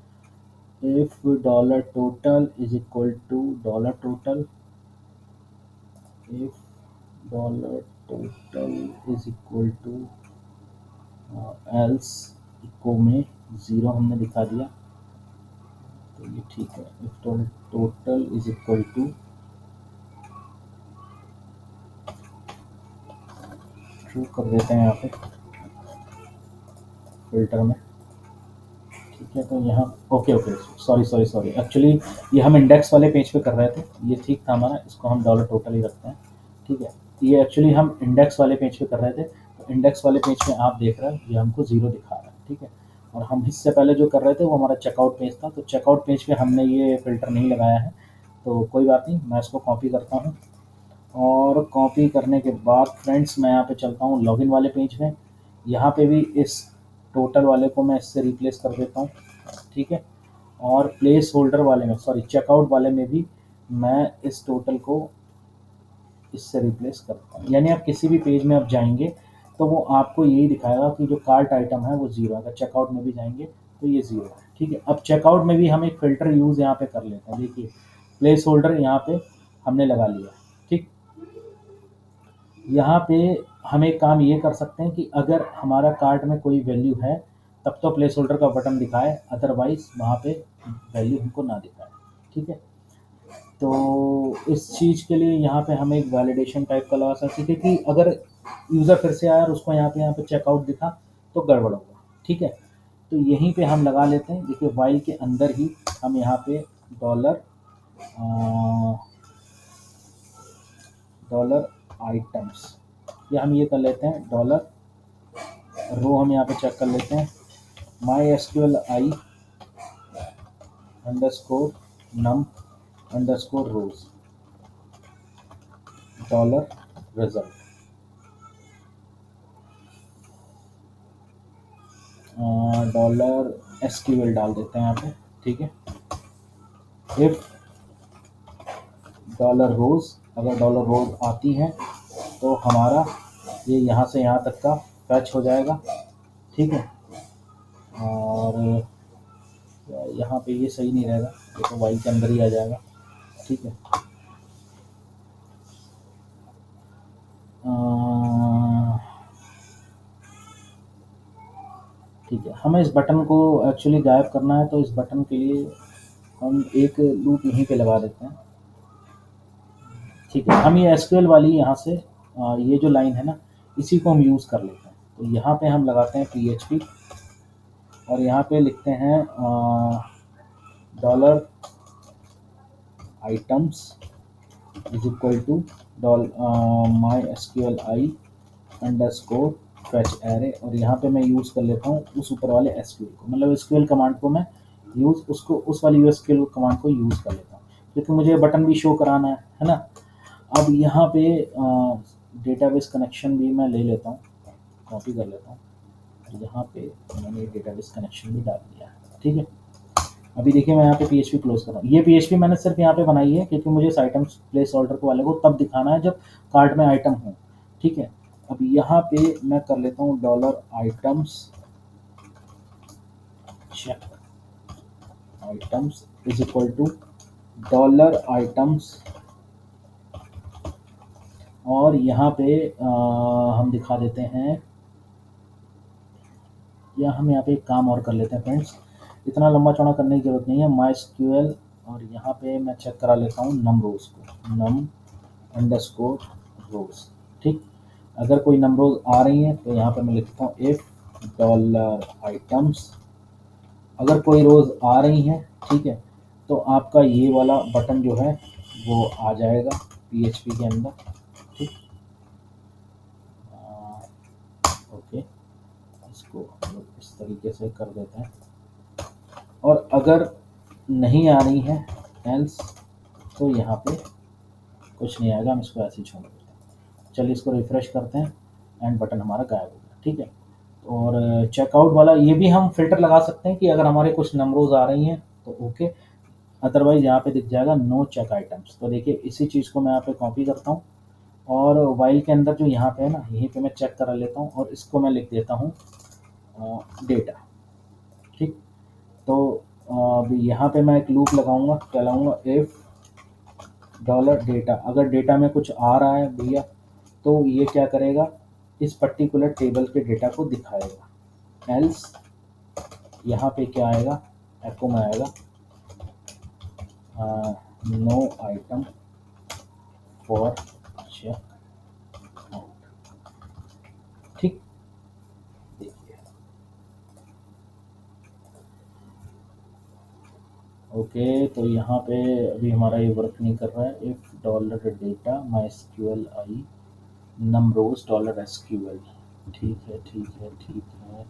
If dollar total is equal to dollar total, if dollar total is equal to else echo में ज़ीरो हमने दिखा दिया, तो ये ठीक है। If total is equal to, true कर देते हैं यहाँ पे फिल्टर में, ठीक है। तो यहाँ okay okay, sorry sorry sorry, actually ये हम इंडेक्स वाले पेज पे कर रहे थे, ये ठीक था हमारा, इसको हम डॉलर टोटल ही रखते हैं, ठीक है। ये एक्चुअली हम इंडेक्स वाले पेज पे कर रहे थे, तो इंडेक्स वाले पेज में आप देख रहे हैं ये हमको ज़ीरो दिखा रहा है, ठीक है। और हम इससे पहले जो कर रहे थे वो हमारा चेकआउट पेज था, तो चेकआउट पेज पे हमने ये फ़िल्टर नहीं लगाया है, तो कोई बात नहीं, मैं इसको कॉपी करता हूँ। और कॉपी करने के बाद फ्रेंड्स मैं यहाँ पे चलता हूँ लॉगिन वाले पेज में, यहाँ पे भी इस टोटल वाले को मैं इससे रिप्लेस कर देता हूँ, ठीक है। और प्लेस होल्डर वाले में, सॉरी चेकआउट वाले में भी मैं इस टोटल को इससे रिप्लेस करता हूँ। यानी आप किसी भी पेज में आप जाएंगे तो वो आपको यही दिखाएगा कि जो कार्ट आइटम है वो ज़ीरो है, अगर चेकआउट में भी जाएंगे तो ये ज़ीरो है, ठीक है। अब चेकआउट में भी हम एक फ़िल्टर यूज़ यहाँ पे कर लेते हैं, देखिए प्लेस होल्डर यहाँ पे हमने लगा लिया, ठीक। यहाँ पे हम एक काम ये कर सकते हैं कि अगर हमारा कार्ट में कोई वैल्यू है तब तो प्लेस होल्डर का बटन दिखाए, अदरवाइज वहाँ पे वैल्यू हमको ना दिखाए, ठीक है। तो इस चीज़ के लिए यहाँ पे हम एक वैलिडेशन टाइप का लगा सकते हैं कि अगर यूज़र फिर से आया और उसको यहाँ पे चेकआउट दिखा तो गड़बड़ होगा, ठीक है। तो यहीं पे हम लगा लेते हैं, देखिए वाइल के अंदर ही हम यहाँ पे डॉलर डॉलर आइटम्स, या हम ये कर लेते हैं डॉलर रो, हम यहाँ पे चेक कर लेते हैं my SQL I underscore num underscore rows dollar result, dollar SQL डाल देते हैं यहाँ पे, ठीक है। इफ डॉलर रोज, अगर डॉलर रोज आती है तो हमारा ये यहाँ से यहाँ तक का फैच हो जाएगा, ठीक है। और यहाँ पे ये सही नहीं रहेगा, ये तो वाइल के अंदर ही आ जाएगा, ठीक है। ठीक है, हमें इस बटन को एक्चुअली गायब करना है, तो इस बटन के लिए हम एक लूप यहीं पे लगा देते हैं, ठीक है। हम ये एसक्यूएल वाली यहाँ से ये जो लाइन है ना, इसी को हम यूज़ कर लेते हैं। तो यहाँ पे हम लगाते हैं PHP और यहाँ पे लिखते हैं dollar items is equal to my SQL I underscore fetch array, और यहाँ पे मैं यूज़ कर लेता हूँ उस ऊपर वाले SQL को, मतलब SQL कमांड को मैं उस वाली SQL कमांड को यूज़ कर लेता हूँ, क्योंकि मुझे बटन भी शो कराना है ना। अब यहाँ पे डेटाबेस कनेक्शन भी मैं ले लेता हूँ, कॉपी कर लेता हूँ, यहाँ पे मैंने डेटाबेस कनेक्शन भी डाल दिया है। ठीक है, अभी देखिए मैं यहाँ पे PHP क्लोज कर रहा हूँ। ये PHP मैंने सिर्फ यहाँ पे बनाई है क्योंकि मुझे इस आइटम्स प्लेस ऑर्डर को वाले को तब दिखाना है जब कार्ट में आइटम हो। ठीक है, अब यहाँ पे मैं कर लेता हूँ $items check items is equal to $items, और यहाँ पे हम दिखा देते हैं, या हम यहाँ पे एक काम और कर लेते हैं फ्रेंड्स, इतना लंबा चौड़ा करने की जरूरत नहीं है। MySQL, और यहाँ पे मैं चेक करा लेता हूँ num rows को, num_rows। ठीक, अगर कोई num rows आ रही हैं तो यहाँ पे मैं लिखता हूँ if $items, अगर कोई रोज आ रही हैं, ठीक है, तो आपका ये वाला बटन जो है वो आ जाएगा PHP के अंदर। ठीक, ओके, इसको हम लोग इस तरीके से कर देते हैं, और अगर नहीं आ रही है एल्स, तो यहाँ पे कुछ नहीं आएगा, हम इसको ऐसे ही छोड़ देते हैं। चलिए इसको रिफ्रेश करते हैं एंड बटन हमारा गायब हो गया। ठीक है, और चेकआउट वाला ये भी हम फिल्टर लगा सकते हैं कि अगर हमारे कुछ नंबरोज आ रही हैं तो ओके, अदरवाइज यहाँ पे दिख जाएगा नो चेक आइटम्स। तो देखिए इसी चीज़ को मैं यहाँ पे कॉपी करता हूँ, और वाइल के अंदर जो यहाँ पे है ना, यहीं पे मैं चेक करा लेता हूँ, और इसको मैं लिख देता हूँ डेटा। ठीक, तो अभी यहाँ पे मैं एक लूप लगाऊंगा, क्या लगाऊंगा, इफ $data, अगर डेटा में कुछ आ रहा है भैया तो ये क्या करेगा, इस पर्टिकुलर टेबल के डेटा को दिखाएगा। एल्स यहाँ पे क्या आएगा, एको में आएगा no item for check out. ठीक, देखिए ओके, तो यहाँ पे अभी हमारा ये वर्क नहीं कर रहा है। If $data MySQL num rows $SQL। ठीक है ठीक है ठीक है,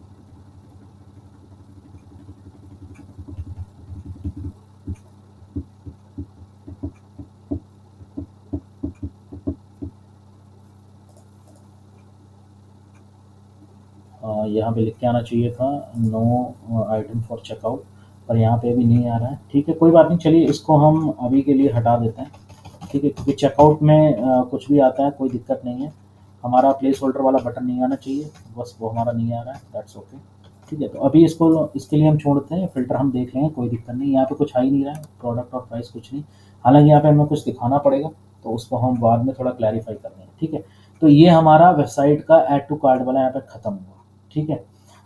यहाँ पे लिख के आना चाहिए था नो आइटम फॉर चेकआउट, पर यहाँ पे भी नहीं आ रहा है। ठीक है, कोई बात नहीं, चलिए इसको हम अभी के लिए हटा देते हैं। ठीक है, क्योंकि चेकआउट में कुछ भी आता है, कोई दिक्कत नहीं है, हमारा प्लेस होल्डर वाला बटन नहीं आना चाहिए, बस वो हमारा नहीं आ रहा है, दैट्स ओके। ठीक है, तो अभी इसको इसके लिए हम छोड़ते हैं, फिल्टर हम देख लेंगे, कोई दिक्कत नहीं, यहाँ पे कुछ आ ही नहीं रहा है, प्रोडक्ट और प्राइस कुछ नहीं। हालांकि यहाँ पे हमें कुछ दिखाना पड़ेगा, तो उसको हम बाद में थोड़ा क्लैरिफाई कर लेंगे। ठीक है, तो ये हमारा वेबसाइट का ऐड टू कार्ट वाला यहाँ पे ख़त्म हुआ। ठीक है,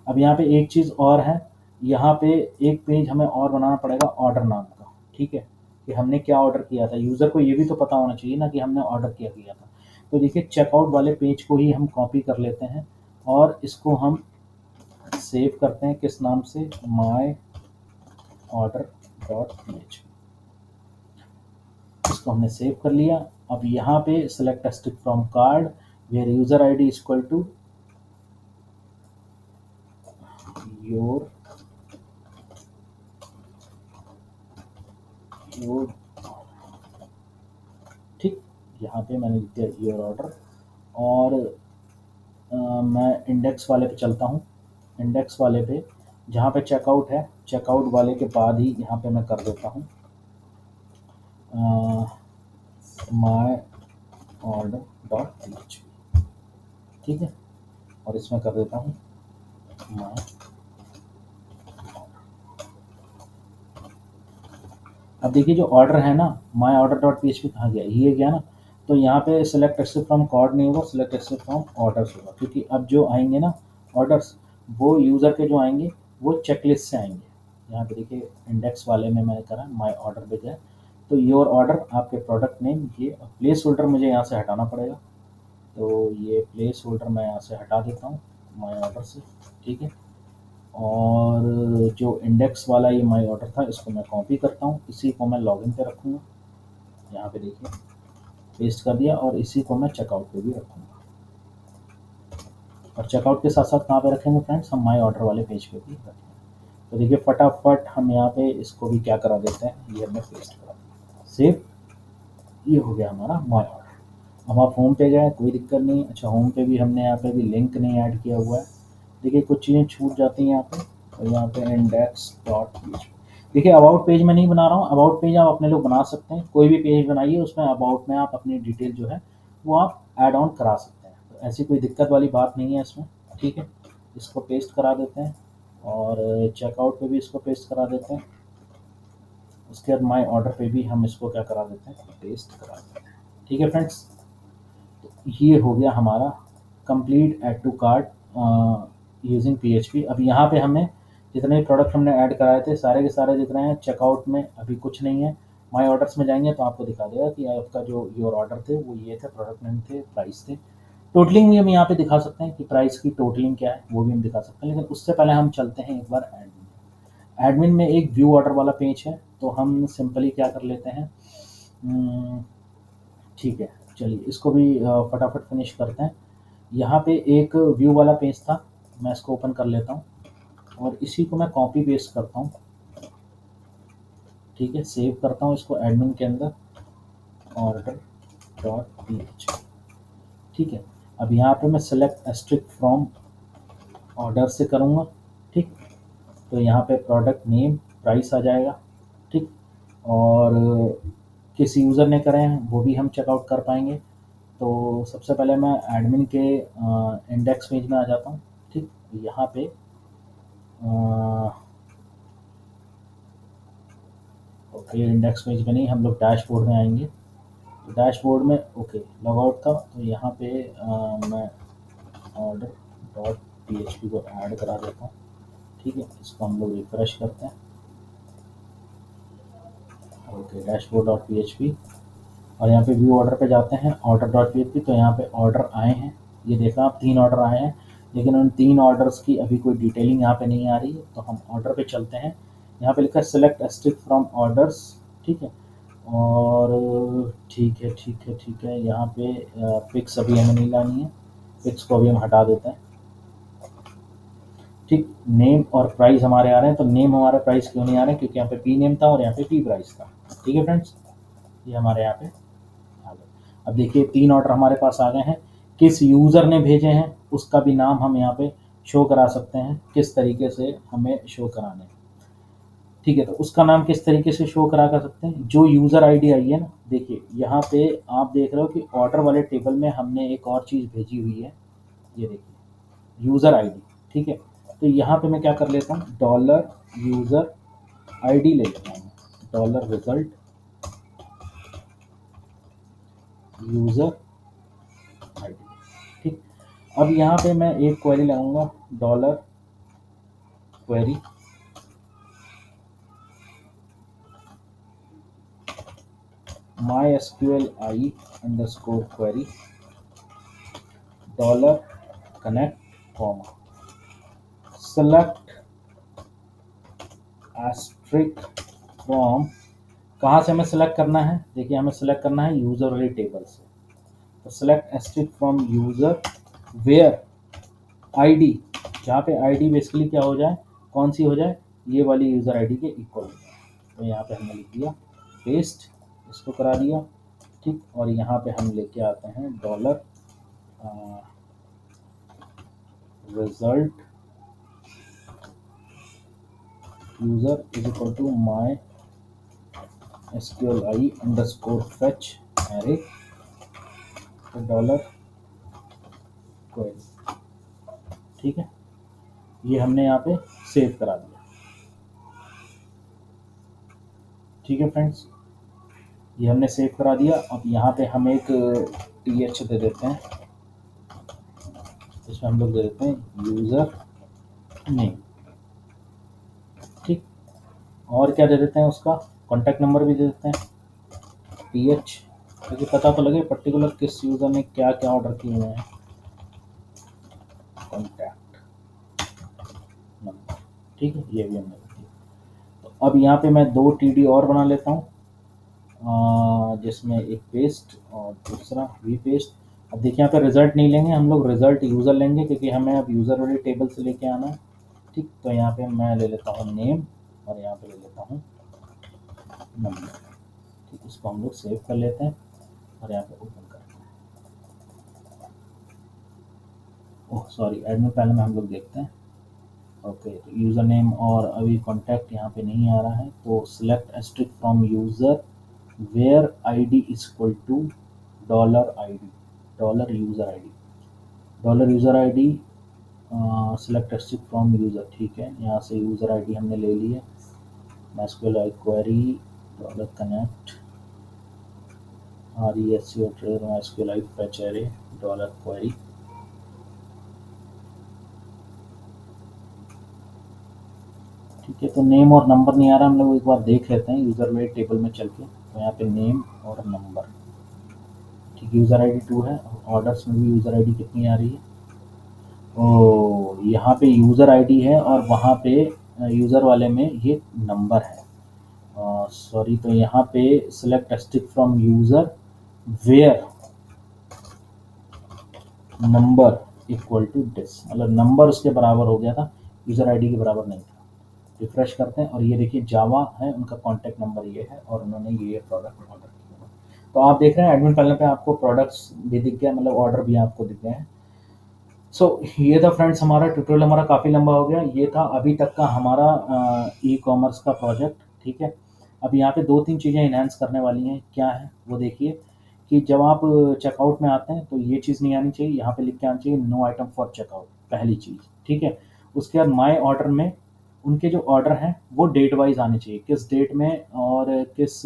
अब यहाँ पे एक चीज़ और है, यहाँ पे एक पेज हमें और बनाना पड़ेगा ऑर्डर नाम का। ठीक है, कि हमने क्या ऑर्डर किया था, यूज़र को ये भी तो पता होना चाहिए ना कि हमने ऑर्डर क्या किया था। तो देखिए चेकआउट वाले पेज को ही हम कॉपी कर लेते हैं, और इसको हम सेव करते हैं किस नाम से, माई ऑर्डर डॉट PHP। इसको हमने सेव कर लिया। अब यहाँ पे select asterisk from cart where user ID is equal to your ठीक, यहाँ पे मैंने लिख दिया योर ऑर्डर, और मैं इंडेक्स वाले पे चलता हूँ। इंडेक्स वाले पे जहाँ पे चेकआउट है, चेकआउट वाले के बाद ही यहाँ पे मैं कर देता हूँ माई ऑर्डर डॉट PHP। ठीक है, और इसमें कर देता हूँ माई। अब देखिए जो ऑर्डर है ना, माई ऑर्डर डॉट PHP कहाँ गया, ये गया ना, तो यहाँ पे सेलेक्ट एक्सेप्ट फ्रॉम कार्ड नहीं होगा, सेलेक्ट एक्सेप्ट फ्रॉम ऑर्डर्स होगा, क्योंकि अब जो आएंगे ना ऑर्डर्स, वो यूज़र के जो आएंगे वो चेकलिस्ट से आएंगे। यहाँ पे देखिए इंडेक्स वाले में मैंने करा माई ऑर्डर पे गया, तो योर ऑर्डर आपके प्रोडक्ट नेम, ये प्लेस होल्डर मुझे यहाँ से हटाना पड़ेगा, तो ये प्लेस होल्डर मैं यहाँ से हटा देता हूँ माई ऑर्डर से। ठीक है, और जो इंडेक्स वाला ये माई ऑर्डर था, इसको मैं कॉपी करता हूँ, इसी को मैं लॉगिन पे रखूँगा, यहाँ पे देखिए पेस्ट कर दिया, और इसी को मैं चेकआउट पे भी रखूँगा। और चेकआउट के साथ साथ कहाँ पे रखेंगे फ्रेंड्स, हम माई ऑर्डर वाले पेज पे भी रखेंगे। तो देखिए फटाफट हम यहाँ पे इसको भी क्या करा देते हैं, ये हमने पेस्ट करा दिया, सेव, ये हो गया हमारा माई ऑर्डर। अब आप होम पे गए, कोई दिक्कत नहीं। अच्छा, होम पे भी हमने यहाँ पे भी लिंक नहीं ऐड किया हुआ है। देखिए कुछ चीज़ें छूट जाती हैं यहाँ पे, और यहाँ पे इंडेक्स डॉट पेज, देखिए अबाउट पेज में नहीं बना रहा हूँ। अबाउट पेज आप अपने लोग बना सकते हैं, कोई भी पेज बनाइए, उसमें अबाउट में आप अपनी डिटेल जो है वो आप ऐड ऑन करा सकते हैं, तो ऐसी कोई दिक्कत वाली बात नहीं है इसमें। ठीक है, इसको पेस्ट करा देते हैं, और चेकआउट पे भी इसको पेस्ट करा देते हैं। उसके बाद माई ऑर्डर पे भी हम इसको क्या करा देते हैं, पेस्ट करा देते हैं। ठीक है फ्रेंड्स, तो ये हो गया हमारा complete add to cart using PHP। अब यहाँ पे हमने जितने प्रोडक्ट हमने ऐड कराए थे सारे के सारे दिख रहे हैं। चेकआउट में अभी कुछ नहीं है। माई ऑर्डर्स में जाएंगे तो आपको दिखा देगा कि आपका जो योर ऑर्डर थे वो ये थे, प्रोडक्ट नेम थे, प्राइस थे। टोटलिंग भी हम यहाँ पे दिखा सकते हैं कि प्राइस की टोटलिंग क्या है, वो भी हम दिखा सकते हैं। लेकिन उससे पहले हम चलते हैं एक बार एडमिन। एडमिन में एक व्यू ऑर्डर वाला पेज है, तो हम सिंपली क्या कर लेते हैं, ठीक है चलिए इसको भी फटाफट फिनिश करते हैं। यहाँ पे एक व्यू वाला पेज था, मैं इसको ओपन कर लेता हूँ और इसी को मैं कॉपी पेस्ट करता हूँ। ठीक है, सेव करता हूँ इसको एडमिन के अंदर, ऑर्डर डॉट PHP। ठीक है, अब यहाँ पे मैं सेलेक्ट एस्ट्रिक फ्रॉम ऑर्डर से करूँगा। ठीक, तो यहाँ पे प्रोडक्ट नेम प्राइस आ जाएगा। ठीक, और किस यूज़र ने करे हैं वो भी हम चेकआउट कर पाएंगे। तो सबसे पहले मैं एडमिन के इंडेक्स पेज में आ जाता हूँ। ठीक, यहाँ पे ओके, इंडेक्स पेज में नहीं, हम लोग डैशबोर्ड में आएंगे। तो डैशबोर्ड में ओके लॉग आउट था, तो यहाँ पे मैं ऑर्डर डॉट PHP को ऐड करा देता हूँ। ठीक है, इसको हम लोग रिफ्रेश करते हैं। ओके, डैशबोर्ड डॉट PHP, और यहाँ पे व्यू ऑर्डर पे जाते हैं, ऑर्डर डॉट PHP। तो यहाँ पे ऑर्डर आए हैं, ये देखा आप 3 ऑर्डर आए हैं, लेकिन उन 3 ऑर्डर्स की अभी कोई डिटेलिंग यहाँ पे नहीं आ रही है। तो हम ऑर्डर पे चलते हैं। यहाँ पे लिखा है सेलेक्ट एस्ट्रिक फ्रॉम ऑर्डर्स। ठीक है, और ठीक है, यहाँ पे पिक्स अभी हमें नहीं लानी है, पिक्स को अभी हम हटा देते हैं। ठीक, नेम और प्राइस हमारे आ रहे हैं। तो नेम हमारा प्राइस क्यों नहीं आ रहे हैं, क्योंकि यहाँ पे P नेम था और यहाँ पे P प्राइस था। ठीक है फ्रेंड्स, ये हमारे यहाँ पे आ गए। अब देखिए 3 ऑर्डर हमारे पास आ गए हैं। किस यूज़र ने भेजे हैं उसका भी नाम हम यहाँ पे शो करा सकते हैं, किस तरीके से हमें शो कराने हैं। ठीक है, तो उसका नाम किस तरीके से शो करा कर सकते हैं, जो यूज़र आईडी आई है ना, देखिए यहाँ पे आप देख रहे हो कि ऑर्डर वाले टेबल में हमने एक और चीज़ भेजी हुई है, ये देखिए यूज़र आईडी। ठीक है, तो यहाँ पे मैं क्या कर लेता हूँ, डॉलर यूज़र आईडी ले लेता हूँ, डॉलर रिजल्ट यूज़र आईडी। ठीक, अब यहाँ पे मैं एक क्वेरी लगाऊंगा, dollar query MySQL I underscore query dollar connect comma select asterisk from, कहाँ से हमें सेलेक्ट करना है, देखिए हमें सेलेक्ट करना है यूज़र वाली टेबल से। तो select asterisk from user where ID, जहाँ पे आईडी बेसिकली क्या हो जाए, कौन सी हो जाए, ये वाली यूज़र आईडी के इक्वल हो जाए। तो यहाँ पे हमने लिख दिया पेस्ट, इसको करा दिया। ठीक, और यहाँ पे हम लेके आते हैं dollar result user is equal to my SQL I underscore fetch array dollar query. ठीक है, ये हमने यहाँ पे सेव करा दिया। ठीक है फ्रेंड्स, ये हमने सेव करा दिया। अब यहाँ पे हम एक TH दे देते हैं, इसमें हम लोग दे देते हैं यूज़र नेम। ठीक, और क्या दे देते हैं, उसका कॉन्टैक्ट नंबर भी दे देते हैं TH, क्योंकि पता तो लगे पर्टिकुलर किस यूज़र ने क्या क्या ऑर्डर किए हुए हैं, कॉन्टैक्ट नंबर। ठीक है, ये भी हमने रख दिया। तो अब यहाँ पे मैं 2 TD और बना लेता हूँ, जिसमें एक पेस्ट और दूसरा भी पेस्ट। अब देखिए यहाँ पे रिजल्ट नहीं लेंगे हम लोग, रिजल्ट यूज़र लेंगे क्योंकि हमें अब यूज़र वाली टेबल से लेके आना है। ठीक, तो यहाँ पे मैं ले लेता हूँ नेम और यहाँ पे ले लेता हूँ नंबर। ठीक, इसको हम लोग सेव कर लेते हैं और यहाँ पे ओपन करते हैं। ओह सॉरी, एडमिन पैनल में हम लोग देखते हैं। ओके, तो यूज़र नेम और अभी कॉन्टैक्ट यहाँ पे नहीं आ रहा है, तो select asterisk from user where ID is equal to $ID, $यूज़र ID select asterisk from user. ठीक है, यहाँ से यूज़र ID हमने ले ली है। MySQL query dollar connect RESC trade MySQL fetch array dollar query. ठीक है, तो नेम और नंबर नहीं आ रहा, हम लोग एक बार देख लेते हैं यूज़र वाले टेबल में चल के। तो यहाँ पे नेम और नंबर, ठीक, यूज़र ID 2 है। ऑर्डर्स में भी यूज़र ID कितनी आ रही है? ओ, यहाँ पे यूज़र ID है और वहाँ पे यूज़र वाले में ये नंबर है। सॉरी, तो यहाँ पे select asterisk from user where number equal to this, मतलब नंबर उसके बराबर हो गया था, यूज़र ID के बराबर नहीं था। रिफ्रेश करते हैं और ये देखिए जावा है, उनका कॉन्टैक्ट नंबर ये है और उन्होंने ये प्रोडक्ट ऑर्डर किया। तो आप देख रहे हैं एडमिन पैनल पे आपको प्रोडक्ट्स भी दिख गया, मतलब ऑर्डर भी आपको दिख गए हैं। सो ये था फ्रेंड्स हमारा ट्यूटोरियल, हमारा काफ़ी लंबा हो गया। ये था अभी तक का हमारा ई कॉमर्स का प्रोजेक्ट। ठीक है, अब यहाँ पे 2-3 चीज़ें इन्हांस करने वाली हैं। क्या है वो देखिए, कि जब आप चेकआउट में आते हैं तो ये चीज़ नहीं आनी चाहिए, यहाँ पे लिख के आनी चाहिए नो आइटम फॉर चेकआउट, पहली चीज़। ठीक है, उसके बाद माई ऑर्डर में उनके जो ऑर्डर हैं वो डेट वाइज आने चाहिए, किस डेट में और किस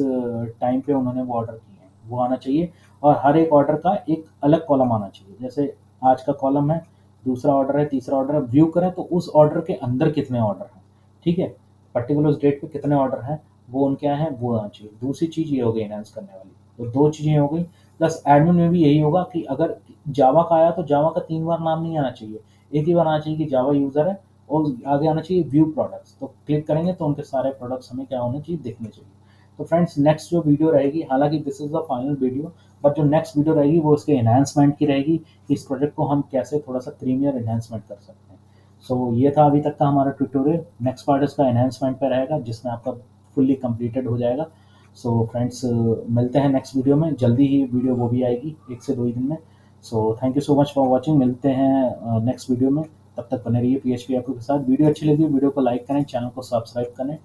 टाइम पे उन्होंने वो ऑर्डर किए हैं वो आना चाहिए। और हर एक ऑर्डर का एक अलग कॉलम आना चाहिए, जैसे आज का कॉलम है, दूसरा ऑर्डर है, तीसरा ऑर्डर है। व्यू करें तो उस ऑर्डर के अंदर कितने ऑर्डर हैं, ठीक है, पर्टिकुलर उस डेट पे कितने ऑर्डर हैं वो उनके यहाँ हैं वो आना चाहिए। दूसरी चीज़ ये हो गई एनहांस करने वाली, तो 2 चीज़ें हो गई। प्लस एडमिन में भी यही होगा कि अगर जावा का आया तो जावा का 3 बार नाम नहीं आना चाहिए, एक ही बार आना चाहिए कि जावा यूज़र है और आगे आना चाहिए व्यू प्रोडक्ट्स। तो क्लिक करेंगे तो उनके सारे प्रोडक्ट्स हमें क्या होने चाहिए, दिखने चाहिए। तो फ्रेंड्स नेक्स्ट जो वीडियो रहेगी, हालांकि this is the final video, but जो नेक्स्ट वीडियो रहेगी वो इसके एनहांसमेंट की रहेगी कि इस प्रोजेक्ट को हम कैसे थोड़ा सा क्रीमियर एनहांसमेंट कर सकते हैं। सो ये था अभी तक का हमारा ट्यूटोरियल। नेक्स्ट पार्ट इसका एनहांसमेंट पे रहेगा जिसमें आपका फुल्ली कंप्लीटेड हो जाएगा। सो फ्रेंड्स मिलते हैं नेक्स्ट वीडियो में, जल्दी ही वीडियो वो भी आएगी 1 से 2 ही दिन में। So thank you so much for watching, मिलते हैं नेक्स्ट वीडियो में। तब तक बने रहिए PHP आपको के साथ। वीडियो अच्छी लगी वीडियो को लाइक करें, चैनल को सब्सक्राइब करें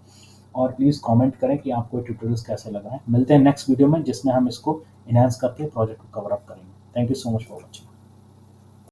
और प्लीज़ कमेंट करें कि आपको ट्यूटोरियल्स कैसे लगा है। मिलते हैं नेक्स्ट वीडियो में जिसमें हम इसको इनहांस करके प्रोजेक्ट को कवर अप करेंगे। Thank you so much for watching.